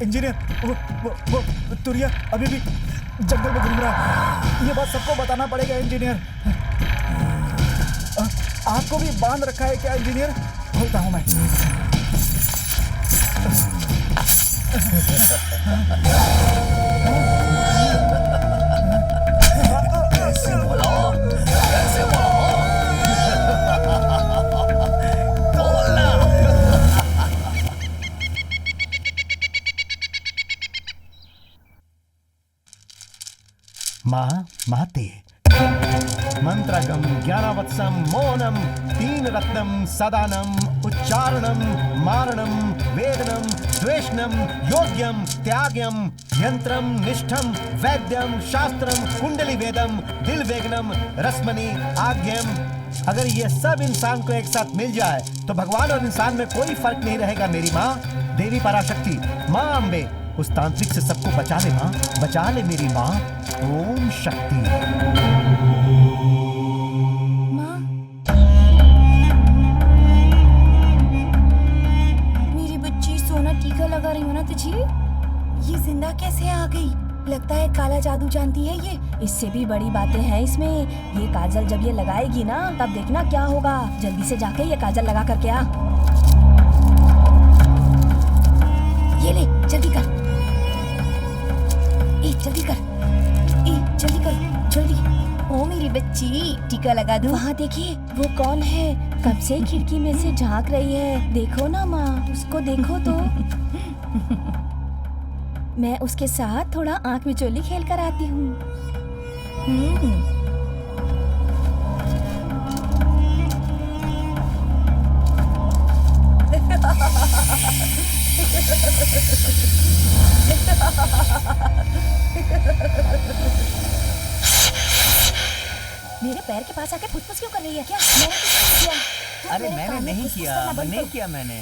इंजीनियर, वो तुरिया अभी भी जंगल में घूम रहा है। ये बात सबको बताना पड़ेगा इंजीनियर। आपको भी बांध रखा है क्या इंजीनियर? बोलता हूँ मैं। माते मंत्रगम ज्ञानवत्सम मौनम तीन रत्नम सदानम उच्चारणम मारणम वेदनम द्वेषणम योग्यम त्याग्यम यंत्रम निष्ठम वैद्यम शास्त्रम कुंडली वेदम दिल वेगनम रश्मनि आज्ञम। अगर ये सब इंसान को एक साथ मिल जाए तो भगवान और इंसान में कोई फर्क नहीं रहेगा मेरी माँ। देवी पराशक्ति, माँ अम्बे, उस तांत्रिक से सबको बचा ले माँ, बचा ले मेरी माँ। ओम शक्ति। माँ, मेरी बच्ची सोना टीका लगा रही हो ना तुझे? ये जिंदा कैसे आ गई? लगता है काला जादू जानती है ये। इससे भी बड़ी बातें हैं इसमें। ये काजल जब ये लगाएगी ना, तब देखना क्या होगा। जल्दी से जाके ये काजल लगा करके आ। ये ले, जल्दी कर। जल्दी कर, जल्दी कर, जल्दी। ओ मेरी बच्ची, टीका लगा दूं? वहाँ देखिए, वो कौन है? कब से खिड़की में से झांक रही है। देखो ना माँ, उसको देखो तो। मैं उसके साथ थोड़ा आंख मिचोली खेल कर आती हूँ। मेरे पैर के पास आके फुसफुस क्यों कर रही है? क्या मैंने कुछ नहीं किया? क्या अरे मेरे मैंने कान में नहीं फुसफुस किया, करना बंद नहीं करो? किया मैंने।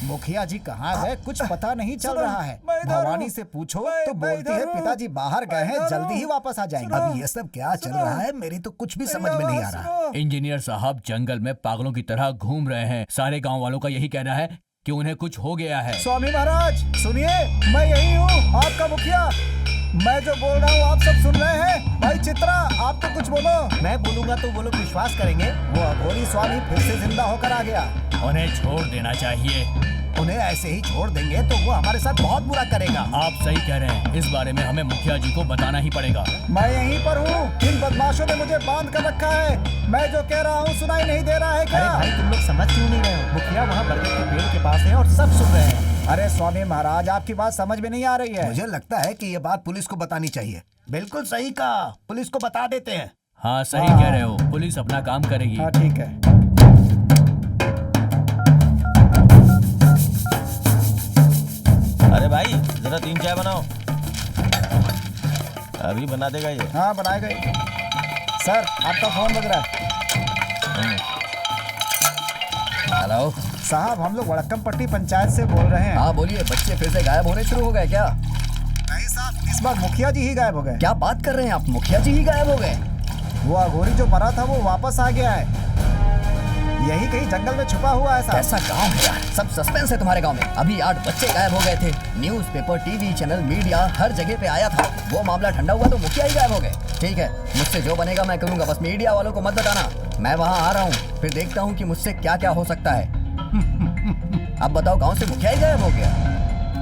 मुखिया जी कहाँ गए? कुछ पता नहीं चल रहा है। मैं इधर हूँ। भवानी से पूछो तो मैं बोलती है इधर हूँ। पिताजी बाहर गए हैं, इधर जल्दी हूँ। ही वापस आ जाएंगे। अभी ये सब क्या चल रहा है, मेरी तो कुछ भी समझ में नहीं आ रहा। इंजीनियर साहब जंगल में पागलों की तरह घूम रहे हैं। सारे गांव वालों का यही कहना है कि उन्हें कुछ हो गया है। स्वामी महाराज सुनिए, मैं यही हूँ, आपका मुखिया। मैं जो बोल रहा हूँ आप सब सुन रहे हैं। भाई चित्रा, आप तो कुछ बोलो। मैं बोलूंगा तो वो लोग विश्वास करेंगे। वो अघोरी स्वामी फिर से जिंदा होकर आ गया। उन्हें छोड़ देना चाहिए। उन्हें ऐसे ही छोड़ देंगे तो वो हमारे साथ बहुत बुरा करेगा। आप सही कह रहे हैं। इस बारे में हमें मुखिया जी को बताना ही पड़ेगा। मैं यहीं पर हूँ। इन बदमाशों ने मुझे बांध कर रखा है। मैं जो कह रहा हूँ सुनाई नहीं दे रहा है अरे क्या? भाई तुम लोग समझ क्यों नहीं रहे हो? मुखिया वहाँ बरगद के पेड़ के पास है और सब सुन रहे हैं। अरे स्वामी महाराज, आपकी बात समझ में नहीं आ रही है। मुझे लगता है कि ये बात पुलिस को बतानी चाहिए। बिल्कुल सही कहा, पुलिस को बता देते हैं। हाँ सही कह रहे हो, पुलिस अपना काम करेगी। हाँ ठीक है। अरे भाई जरा 3 चाय बनाओ। अभी बना देगा ये। हाँ बनाए गए। सर आपका फोन बज रहा है। हेलो। साहब हम लोग वड़क्कम पंचायत से बोल रहे हैं। हाँ बोलिए, बच्चे फिर से गायब होने शुरू हो गए क्या? नहीं साहब, इस बार मुखिया जी ही गायब हो गए। क्या बात कर रहे हैं आप? मुखिया जी ही गायब हो गए? वो अघोरी जो मरा था वो वापस आ गया है। यही कहीं जंगल में छुपा हुआ है साहब। कैसा गांव है यार, सब सस्पेंस है तुम्हारे गांव में। अभी 8 बच्चे गायब हो गए थे। न्यूज़पेपर, टीवी चैनल, मीडिया हर जगह पे आया था। वो मामला ठंडा हुआ तो मुखिया ही गायब हो गए। ठीक है, मुझसे जो बनेगा मैं करूंगा, बस मीडिया वालों को मत बताना। मैं वहाँ आ रहा हूँ, फिर देखता हूँ कि मुझसे क्या क्या हो सकता है। अब बताओ, गाँव से मुखिया ही गायब हो गया?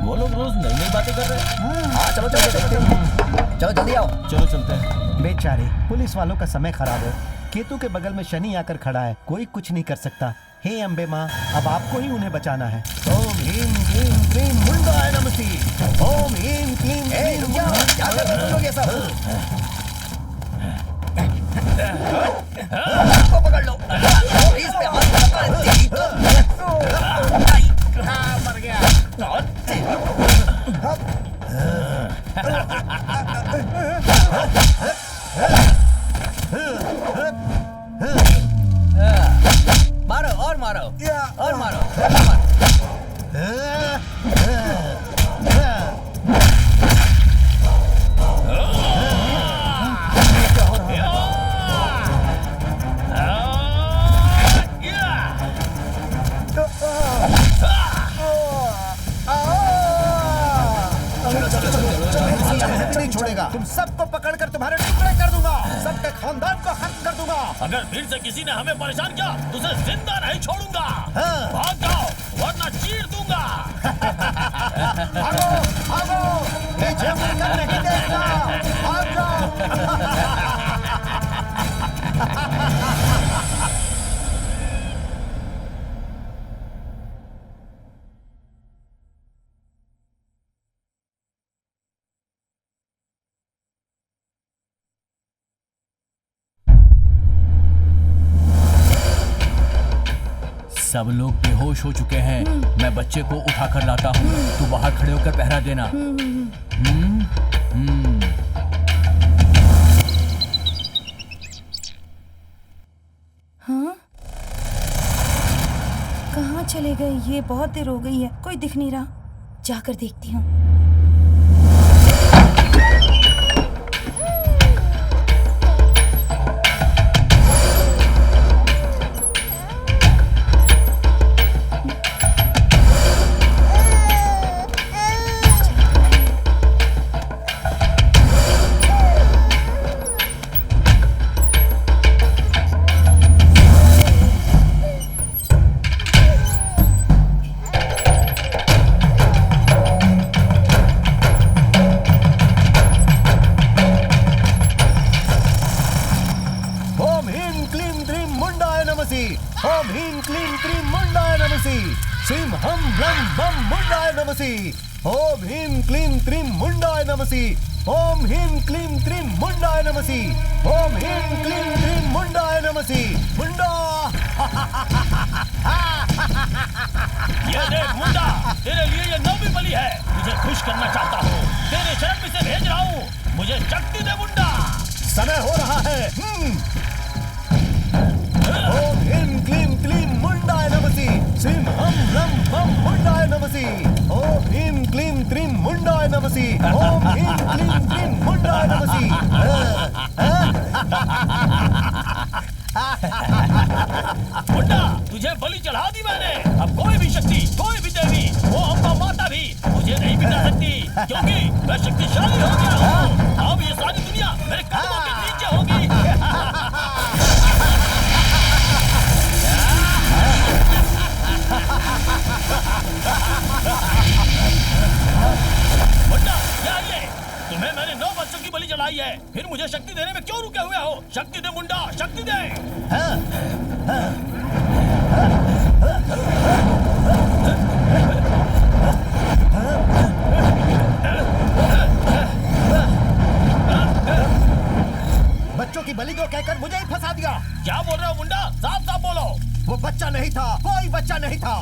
वो लोग रोज नई नई बातें कर रहे हैं। हाँ चलो चलो चलो, चलो जल्दी आओ। चलो चलते हैं। बेचारे पुलिस वालों का समय खराब है। केतु के बगल में शनि आकर खड़ा है, कोई कुछ नहीं कर सकता। हे अम्बे माँ, अब आपको ही उन्हें बचाना है। ओम ह्रीं क्लीं क्लीं मुंडाय नमः। ओम ह्रीं क्लीं क्लीं रुक जाओ, क्या कर रहे हो तुम लोग ये सब? इसको पकड़ लो। इस पे हाथ रखा है, तेरी तो मर गया। मारो और मारो और मारो। नहीं छोड़ेगा। तुम सबको पकड़कर तुम्हारे टुकड़े कर दूंगा, सबके खानदान को खत्म कर दूंगा। अगर फिर से किसी ने हमें परेशान किया तो उसे जिंदा नहीं छोड़ूंगा। हाँ। भाग जाओ वरना चीर दूंगा। भागो भागो, पीछे मुड़कर नहीं देखना, भाग जाओ। सब लोग बेहोश हो चुके हैं। मैं बच्चे को उठा कर लाता हूँ, तू बाहर खड़े होकर पहरा देना। हाँ, कहाँ चले गए ये? बहुत देर हो गई है, कोई दिख नहीं रहा। जाकर देखती हूँ। ओम ह्रीं क्लीं क्रीं मुंडाय नमसि। श्रीं हम ब्रह्म बम मुंडाय नमसि। ओम ह्रीं क्लीं क्रीं मुंडाय नमसि। ओम ह्रीं क्लीं क्रीं मुंडाय नमसि। ओम ह्रीं क्लीं क्रीं मुंडाय नमसि। मुंडा ये देख मुंडा, तेरे लिए ये नौवीं बलि है। तुझे खुश करना चाहता हूँ, तेरे शरण में से भेज रहा हूँ। मुझे शक्ति दे मुंडा। समय हो रहा है। ओम ह्रीं क्लीं क्लीं मुंडाय नमसि। श्रीं हम ब्रह्म बम मुंडाय नमसि। ओम ह्रीं क्लीं क्रीं मुंडाय नमसि। ओम ह्रीं क्लीं क्रीं मुंडाय नमसि। मुंडा, तुझे बलि चढ़ा दी मैंने। अब कोई भी शक्ति, कोई भी देवी, वो अम्बा माता भी मुझे नहीं मिटा सकती, क्योंकि मैं शक्तिशाली हो गया हूँ। अब ये सारी दुनिया मेरे कदमों के नीचे होगी। मुंडा, क्या ये? तुम्हें मैंने 9 बच्चों की बलि चढ़ाई है, फिर मुझे शक्ति देने में क्यों रुके हुए हो? शक्ति दे मुंडा, शक्ति दे। बच्चों की बलि को कहकर मुझे ही फंसा दिया। क्या बोल रहे हो मुंडा? साफ साफ बोलो। वो बच्चा नहीं था, कोई बच्चा नहीं था।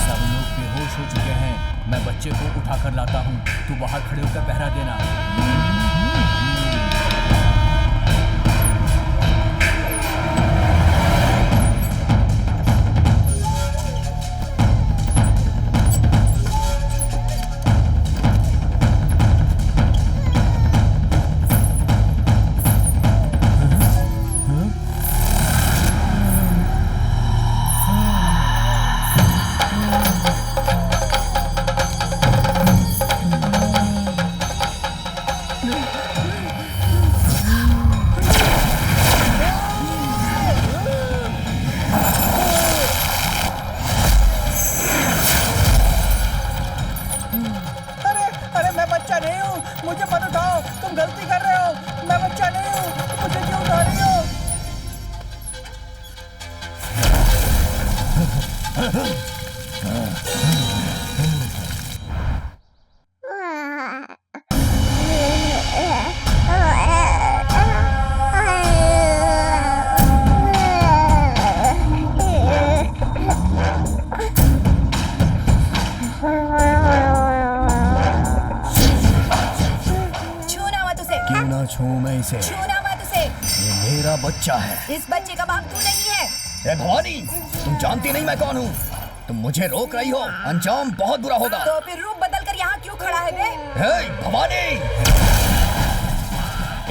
सब लोग बेहोश हो चुके हैं। मैं बच्चे को उठा कर लाता हूँ, तू बाहर खड़े होकर पहरा देना। छूना मत उसे। ये मेरा बच्चा है। इस बच्चे का बाप तू नहीं है। ए भवानी, तुम जानती नहीं मैं कौन हूँ। तुम मुझे रोक रही हो, अंजाम बहुत बुरा होगा। तो फिर रूप बदल कर यहाँ क्यों खड़ा है बे? हे भवानी,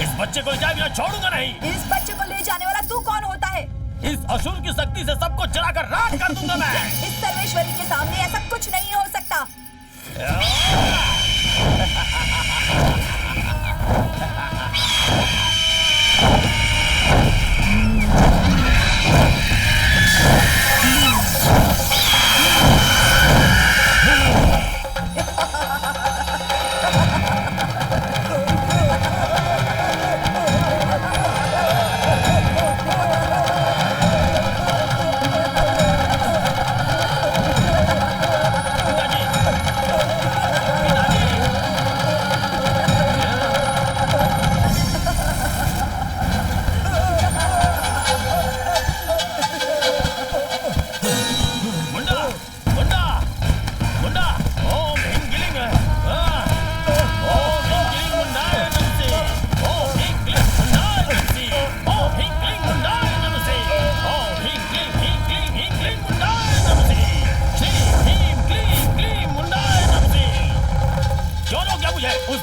इस बच्चे को ले जाए बिना छोड़ूंगा नहीं। इस बच्चे को ले जाने वाला तू कौन होता है? इस असुर की शक्ति से सबको जलाकर राख कर दूंगा मैं। इस सर्वेश्वरी के सामने ऐसा कुछ नहीं हो सकता।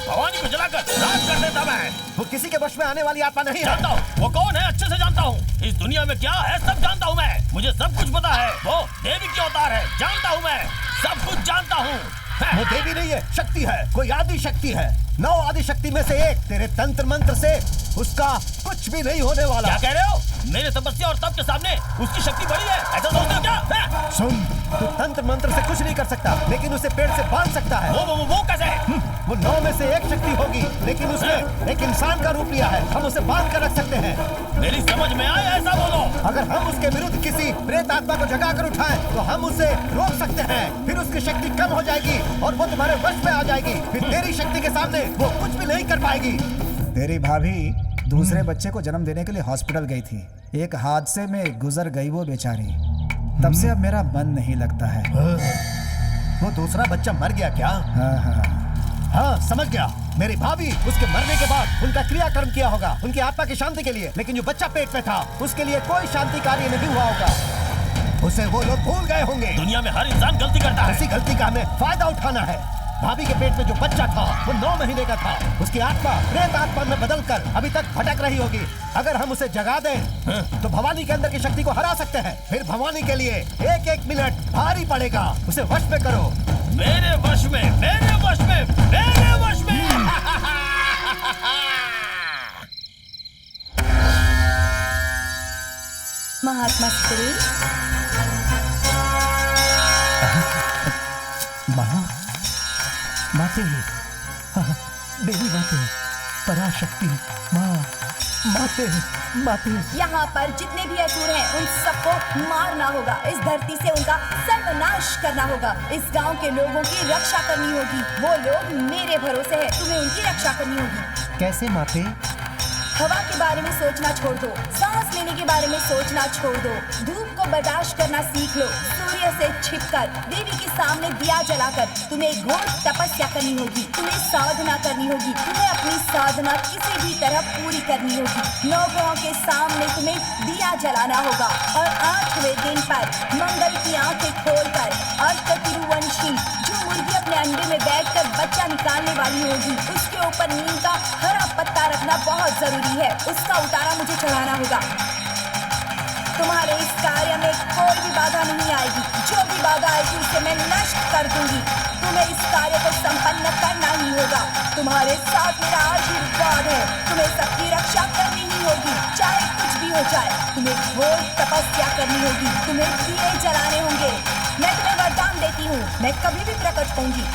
भवानी को जलाकर राज कर देता मैं। वो किसी के वश में आने वाली आत्मा नहीं है। जानता हूँ वो कौन है, अच्छे से जानता हूँ। इस दुनिया में क्या है सब जानता हूँ मैं। मुझे सब कुछ पता है। वो देवी की अवतार है, जानता हूँ मैं, सब कुछ जानता हूँ। वो देवी नहीं है, शक्ति है, कोई आदि शक्ति है। 9 आदि शक्ति में से एक। तेरे तंत्र मंत्र से उसका कुछ भी नहीं होने वाला। क्या कह रहे हो? मेरे तपस्या और तप के सामने उसकी शक्ति बड़ी है, ऐसा सोचते हो क्या? सुन, तू तंत्र मंत्र से कुछ नहीं कर सकता, लेकिन उसे पेड़ से बांध सकता है। वो कैसे? वो 9 में से एक शक्ति होगी, लेकिन उसने एक इंसान का रूप लिया है। हम उसे बांध कर रख सकते हैं। मेरी समझ में आया, ऐसा बोलो। अगर हम उसके विरुद्ध किसी प्रेत आत्मा को जगा कर उठाएं, तो हम उसे रोक सकते हैं। फिर उसकी शक्ति कम हो जाएगी और वो तुम्हारे वश में आ जाएगी। फिर तेरी शक्ति के सामने वो कुछ भी नहीं कर पाएगी। तेरी भाभी दूसरे बच्चे को जन्म देने के लिए हॉस्पिटल गई थी। एक हादसे में गुजर गई वो बेचारी। तब से अब मेरा मन नहीं लगता है। वो दूसरा बच्चा मर गया क्या? हाँ, समझ गया। मेरी भाभी उसके मरने के बाद उनका क्रियाकर्म किया होगा उनकी आत्मा की शांति के लिए, लेकिन जो बच्चा पेट में था उसके लिए कोई शांति कार्य नहीं हुआ होगा। उसे वो लोग भूल गए होंगे। दुनिया में हर इंसान गलती करता है। ऐसी गलती का हमें फायदा उठाना है। भाभी के पेट में जो बच्चा था वो 9 महीने का था। उसकी आत्मा प्रेत आत्मा में बदलकर अभी तक भटक रही होगी। अगर हम उसे जगा दें तो भवानी के अंदर की शक्ति को हरा सकते हैं। फिर भवानी के लिए 1-1 मिनट भारी पड़ेगा। उसे वश में करो। मेरे वश में, मेरे वश में, मेरे वश में। महात्मा श्री माते, देवी माते, पराशक्ति माँ, माते, माते। यहाँ पर जितने भी असुर हैं उन सबको मारना होगा। इस धरती से उनका सर्वनाश करना होगा। इस गांव के लोगों की रक्षा करनी होगी। वो लोग मेरे भरोसे हैं, तुम्हें उनकी रक्षा करनी होगी। कैसे माते? हवा के बारे में सोचना छोड़ दो, सांस लेने के बारे में सोचना छोड़ दो, धूप को बर्दाश्त करना सीख लो। सूर्य से छिपकर देवी के सामने दिया जलाकर तुम्हें घोर तपस्या करनी होगी। तुम्हें साधना करनी होगी। तुम्हें अपनी साधना किसी भी तरह पूरी करनी होगी। 9 ग्रहों के सामने तुम्हें दिया जलाना होगा और 8वें दिन पर मंगल की आंखें खोलकर अर्क तिरुवंशी जो मुर्गी अपने अंडे में बैठकर बच्चा निकालने वाली होगी, उसके ऊपर नीम का हरा पत्ता रखना बहुत जरूरी है। उसका उतारा मुझे चढ़ाना होगा। तुम्हारे इस कार्य में कोई भी बाधा नहीं आएगी। जो भी बाधा आएगी उसे मैं नष्ट कर दूंगी। तुम्हें इस कार्य को संपन्न करना ही होगा। तुम्हारे साथ मेरा आशीर्वाद है। तुम्हें सबकी रक्षा करनी ही होगी, चाहे कुछ भी हो जाए। तुम्हें घोर तपस्या करनी होगी। तुम्हें दिए जलाने होंगे। मैं तुम्हें वरदान देती हूँ, मैं कभी भी प्रकट होंगी।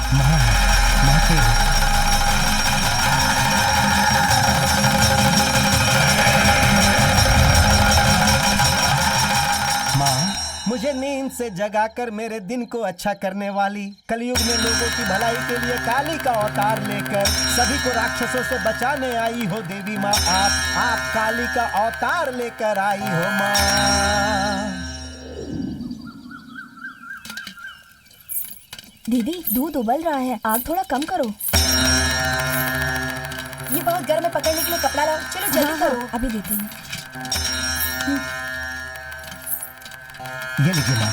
मुझे नींद से जगाकर मेरे दिन को अच्छा करने वाली, कलयुग में लोगों की भलाई के लिए काली का अवतार लेकर सभी को राक्षसों से बचाने आई हो देवी माँ। आप काली का अवतार लेकर आई हो माँ। दीदी, दूध उबल रहा है, आग थोड़ा कम करो। ये बहुत गर्म है, पकड़ने के लिए कपड़ा लाओ। चलो जल्दी करो। अभी देती हूँ। ये लीजिए माँ।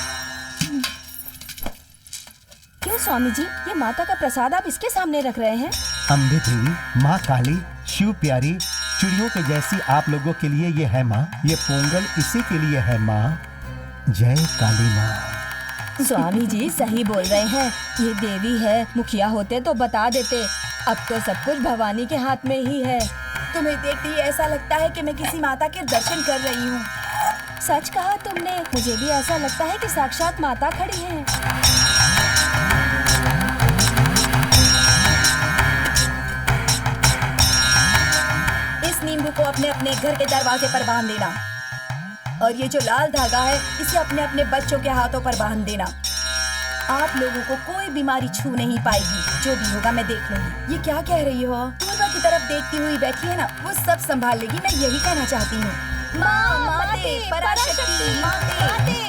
क्यों स्वामी जी, ये माता का प्रसाद आप इसके सामने रख रहे हैं? अम्बे देवी, माँ काली, शिव प्यारी, चिड़ियों के जैसी आप लोगों के लिए ये है माँ। ये पोंगल इसी के लिए है माँ। जय काली माँ। स्वामी जी सही बोल रहे हैं। ये देवी है, मुखिया होते तो बता देते। अब तो सब कुछ भवानी के हाथ में ही है। तुम्हें देखते ही ऐसा लगता है कि मैं किसी माता के दर्शन कर रही हूँ। सच कहा तुमने। मुझे भी ऐसा लगता है कि साक्षात माता खड़ी है। इस नींबू को अपने अपने घर के दरवाजे पर बांध देना और ये जो लाल धागा है इसे अपने अपने बच्चों के हाथों पर बांध देना। आप लोगों को कोई बीमारी छू नहीं पाएगी। जो भी होगा मैं देख लूंगी। ये क्या कह रही हो? पूर्वा की तरफ देखती हुई बैठी है ना, वो सब संभाल लेगी। मैं यही कहना चाहती हूँ। माँ, माते, पराशक्ति, माते।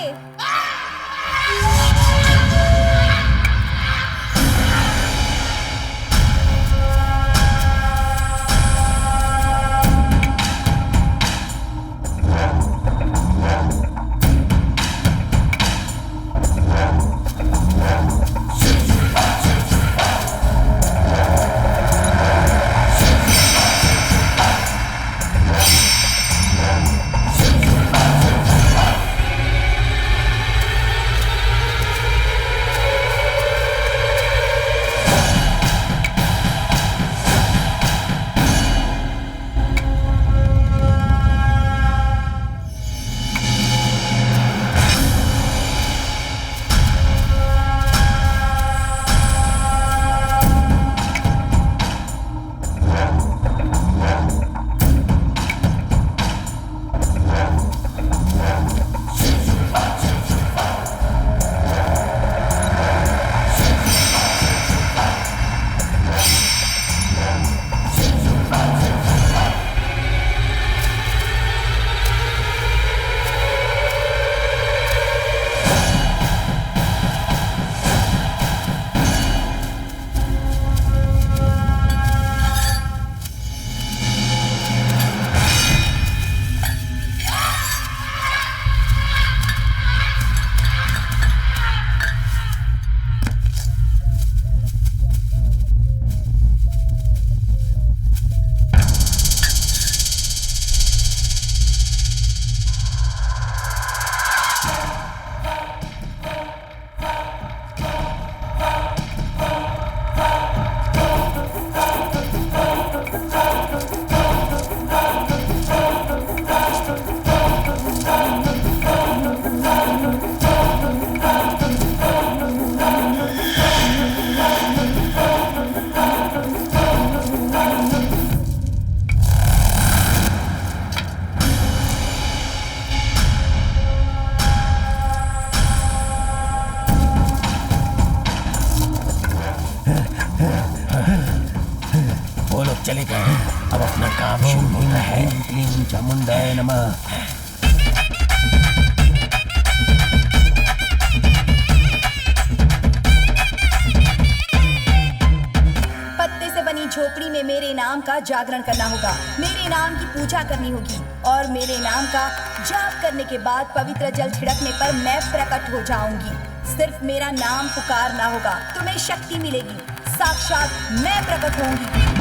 वो लोग चले गए, अब अपना काम शुरू होता है। क्लीं चामुंडाय नमः। पत्ते से बनी झोपड़ी में मेरे नाम का जागरण करना होगा, मेरे नाम की पूजा करनी होगी और मेरे नाम का जाप करने के बाद पवित्र जल छिड़कने पर मैं प्रकट हो जाऊंगी। सिर्फ मेरा नाम पुकारना होगा, तुम्हें शक्ति मिलेगी, साक्षात मैं प्रकट होंगी।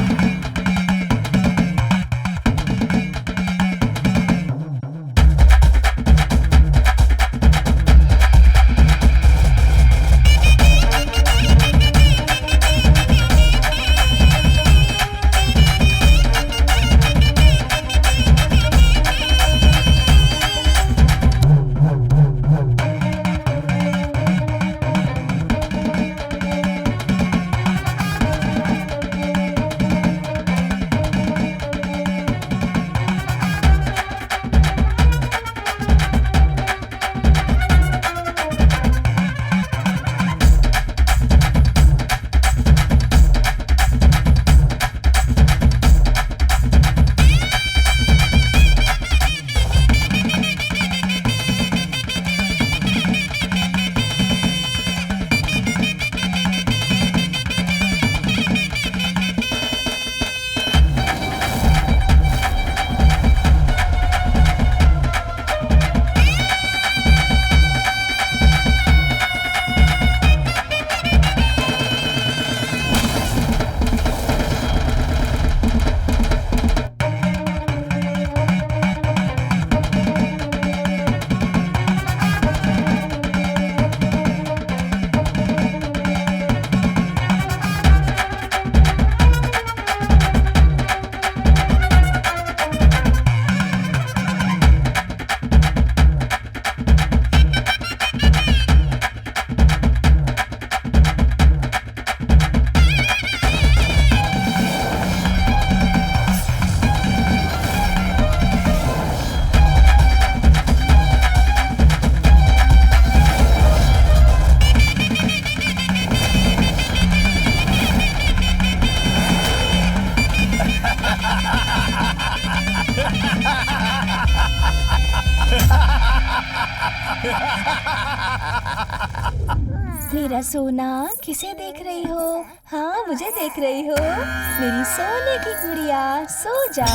मेरा सोना, किसे देख रही हो? हाँ, मुझे देख रही हो? मेरी सोने की गुड़िया, सो जा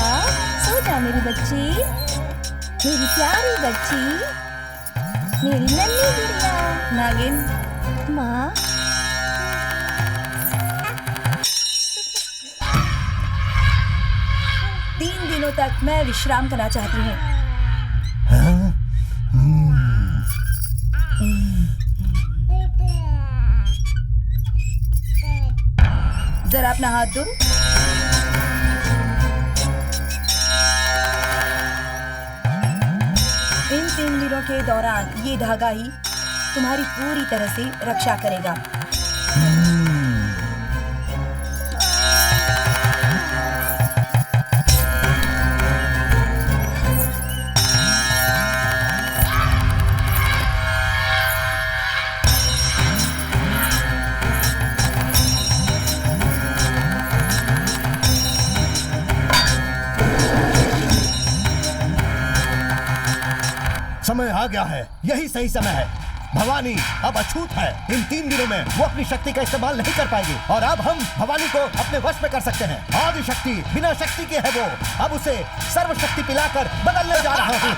मेरी बच्ची, मेरी प्यारी बच्ची, मेरी नन्ही गुड़िया। नागिन, माँ, तीन दिनों तक मैं विश्राम करना चाहती हूँ। जरा अपना हाथ दो। इन 3 दिनों के दौरान ये धागा ही तुम्हारी पूरी तरह से रक्षा करेगा। समय आ गया है, यही सही समय है। भवानी अब अछूत है। इन 3 दिनों में वो अपनी शक्ति का इस्तेमाल नहीं कर पाएगी और अब हम भवानी को अपने वश में कर सकते हैं। आदि शक्ति बिना शक्ति के है वो, अब उसे सर्वशक्ति पिलाकर बदलने जा रहा हूँ।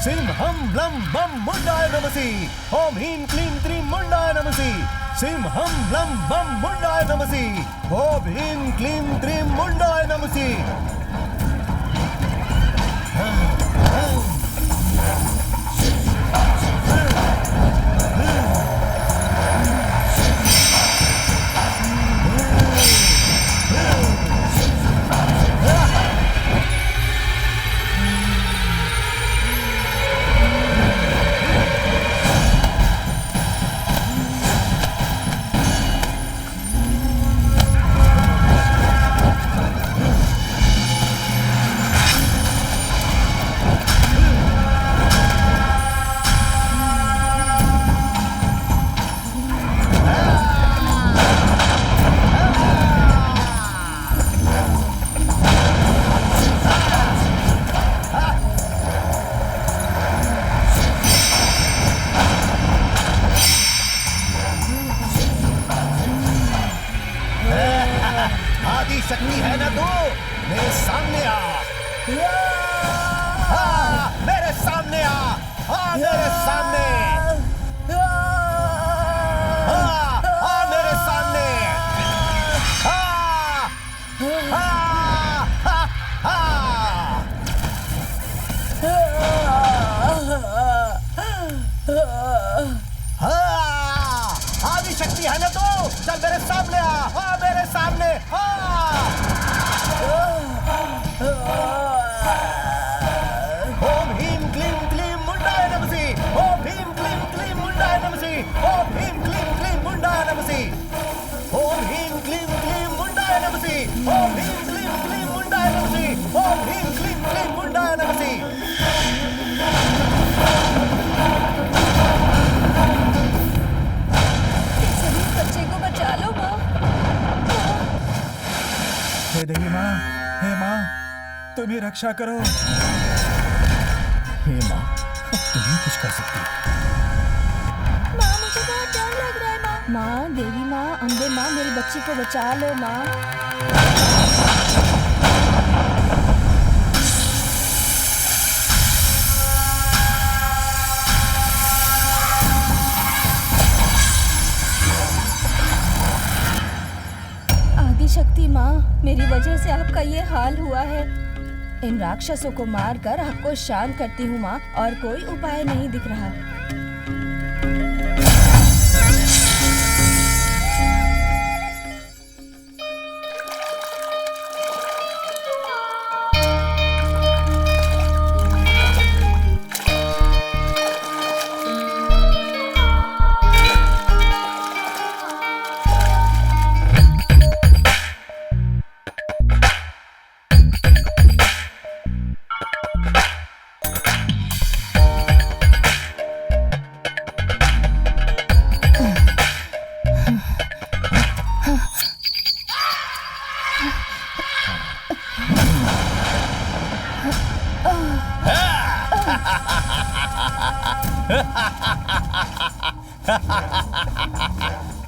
सिंहम ब्लम बम मुंडाय नमसी। ओम ह्रीं क्लीं क्रीं मुंडाय नमसी। सिंहम ब्लम बम मुंडाय नमसी। ओम ह्रीं क्लीं क्रीं मुंडाय नमसी। आदि शक्ति है ना तू, मेरे सामने आ। मेरे सामने आ, मेरे सामने। मेरे सामने। आदि शक्ति है ना तू, चल मेरे सामने आ, मेरे सामने। ओम ह्रीं क्लीं क्लीं मुंडाय नमसी। ओम ह्रीं क्लीं क्लीं मुंडाय नमसी। ओम ह्रीं क्लीं क्लीं मुंडाय नमसी। ओम ह्रीं क्लीं क्लीं मुंडाय नमसी। ओम ह्रीं क्लीं क्लीं मुंडाय नमसी। ओम ह्रीं क्लीं क्लीं मुंडाय नमसी। बच्चे को बचा लो माँ। हे देवी माँ, हे माँ, तुम ही रक्षा करो। हे माँ, अब तुम ही कुछ कर सकती हो। माँ मुझे बहुत डर लग रहा है माँ। माँ, देवी माँ, अम्बे माँ, मेरी बच्ची को बचा लो माँ। शक्ति माँ, मेरी वजह से आपका ये हाल हुआ है। इन राक्षसों को मारकर आपको शांत करती हूँ माँ, और कोई उपाय नहीं दिख रहा।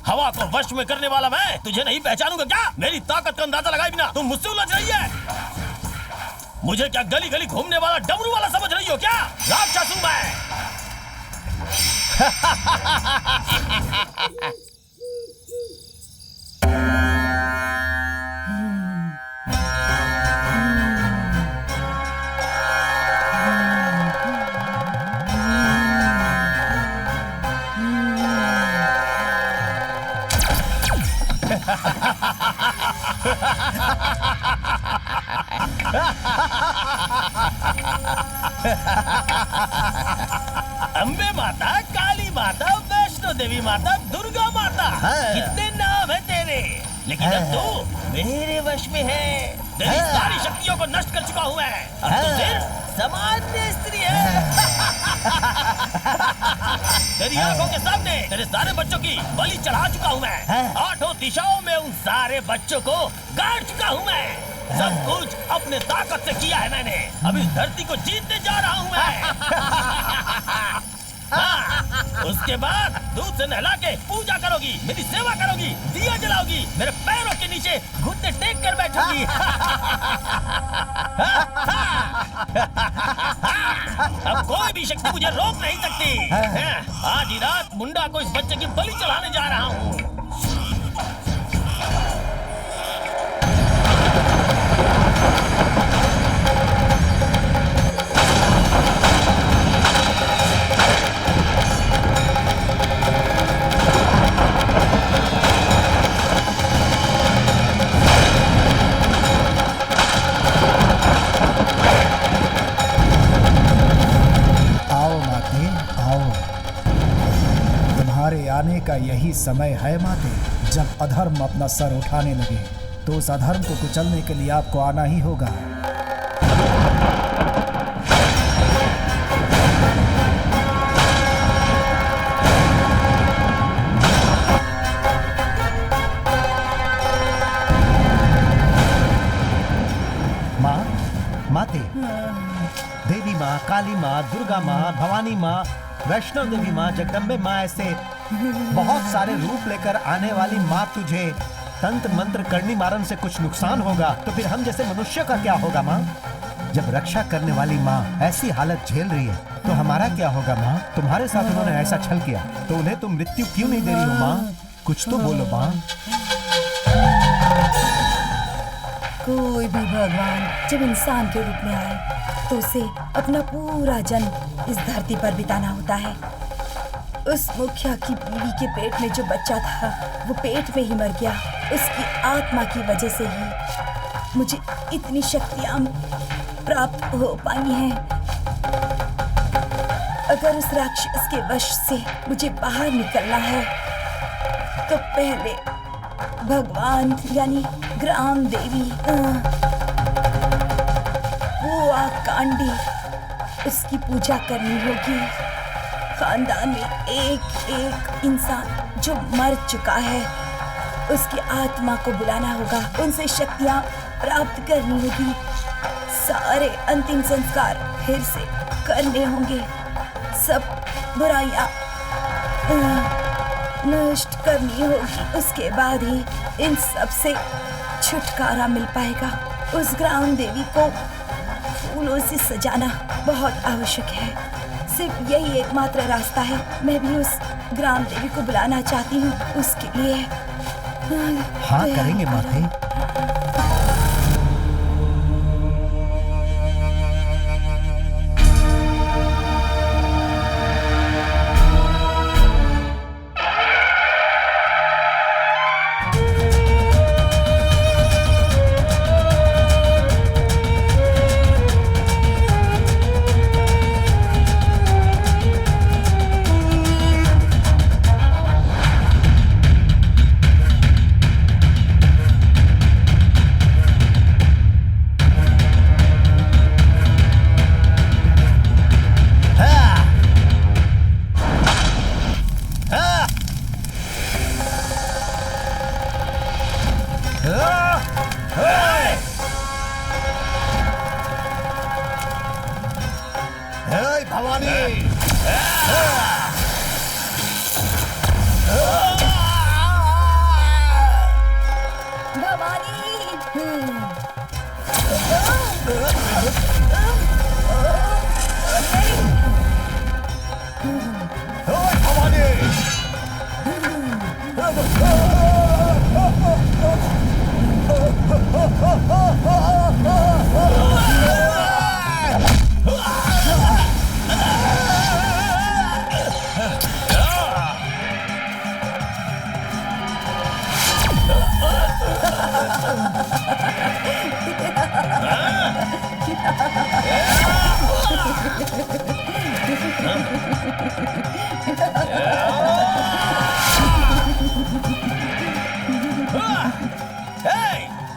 हवा को वश में करने वाला मैं तुझे नहीं पहचानूंगा क्या? मेरी ताकत का अंदाजा लगाए बिना तुम मुझसे उलझ रही है। मुझे क्या गली गली घूमने वाला डमरू वाला समझ रही हो क्या? राक्षस हूं मैं। अम्बे माता, काली माता, वैष्णो देवी माता, दुर्गा माता, कितने नाम है तेरे, लेकिन अब तू मेरे वश में है। तेरी सारी शक्तियों को नष्ट कर चुका हूँ मैं। अब तो सिर्फ सामान्य स्त्री है। तेरी आंखों के सामने तेरे सारे बच्चों की बलि चढ़ा चुका हूँ मैं। 8 दिशाओं में उन सारे बच्चों को गाड़ चुका हूँ मैं। सब कुछ अपने ताकत से किया है मैंने। अब इस धरती को जीतने जा रहा हूँ मैं। हाँ, उसके बाद दूध से नहला के पूजा करोगी, मेरी सेवा करोगी, दिया जलाओगी, मेरे पैरों के नीचे घुटने टेक कर बैठोगी। अब कोई देवी शक्ति मुझे रोक नहीं सकती। आज ही रात मुंडा को इस बच्चे की बलि चढ़ाने जा रहा हूँ। आने का यही समय है माते। जब अधर्म अपना सर उठाने लगे तो उस अधर्म को कुचलने के लिए आपको आना ही होगा। माँ, माते, देवी माँ, काली माँ, दुर्गा माँ, भवानी माँ, वैष्णव देवी माँ, जगदम्बे माँ, ऐसे बहुत सारे रूप लेकर आने वाली माँ, तुझे तंत्र मंत्र करनी मारन से कुछ नुकसान होगा तो फिर हम जैसे मनुष्य का क्या होगा माँ? जब रक्षा करने वाली माँ ऐसी हालत झेल रही है तो हमारा क्या होगा माँ? तुम्हारे साथ उन्होंने ऐसा छल किया तो उन्हें तुम मृत्यु क्यों नहीं दे रही हो माँ? कुछ तो बोलो माँ। कोई भी भगवान जब इंसान के रूप में आए तो उसे अपना पूरा जन्म इस धरती पर बिताना होता है। उस मुखिया की बीवी के पेट में जो बच्चा था वो पेट में ही मर गया। उसकी आत्मा की वजह से ही मुझे इतनी शक्तियां प्राप्त हो पाई हैं। अगर उस राक्षस के वश से मुझे बाहर निकलना है तो पहले भगवान यानी ग्राम देवी बुआ कांडी उसकी पूजा करनी होगी। खानदान में एक एक इंसान जो मर चुका है उसकी आत्मा को बुलाना होगा, उनसे शक्तियां प्राप्त करनी होगी, सारे अंतिम संस्कार फिर से करने होंगे, सब बुराइयां नष्ट करनी होगी। उसके बाद ही इन सब से छुटकारा मिल पाएगा। उस ग्राम देवी को फूलों से सजाना बहुत आवश्यक है। सिर्फ यही एकमात्र रास्ता है। मैं भी उस ग्राम देवी को बुलाना चाहती हूँ। उसके लिए हाँ करेंगे माते।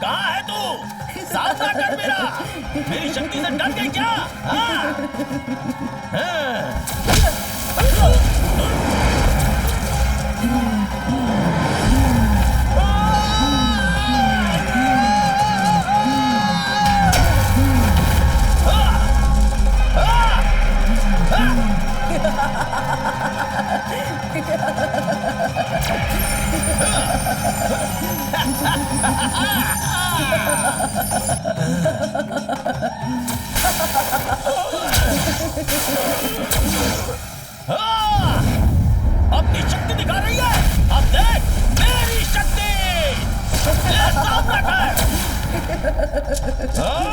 कहाँ है तू? सामना कर मेरा। मेरी शक्ति से डर गई क्या? हाँ।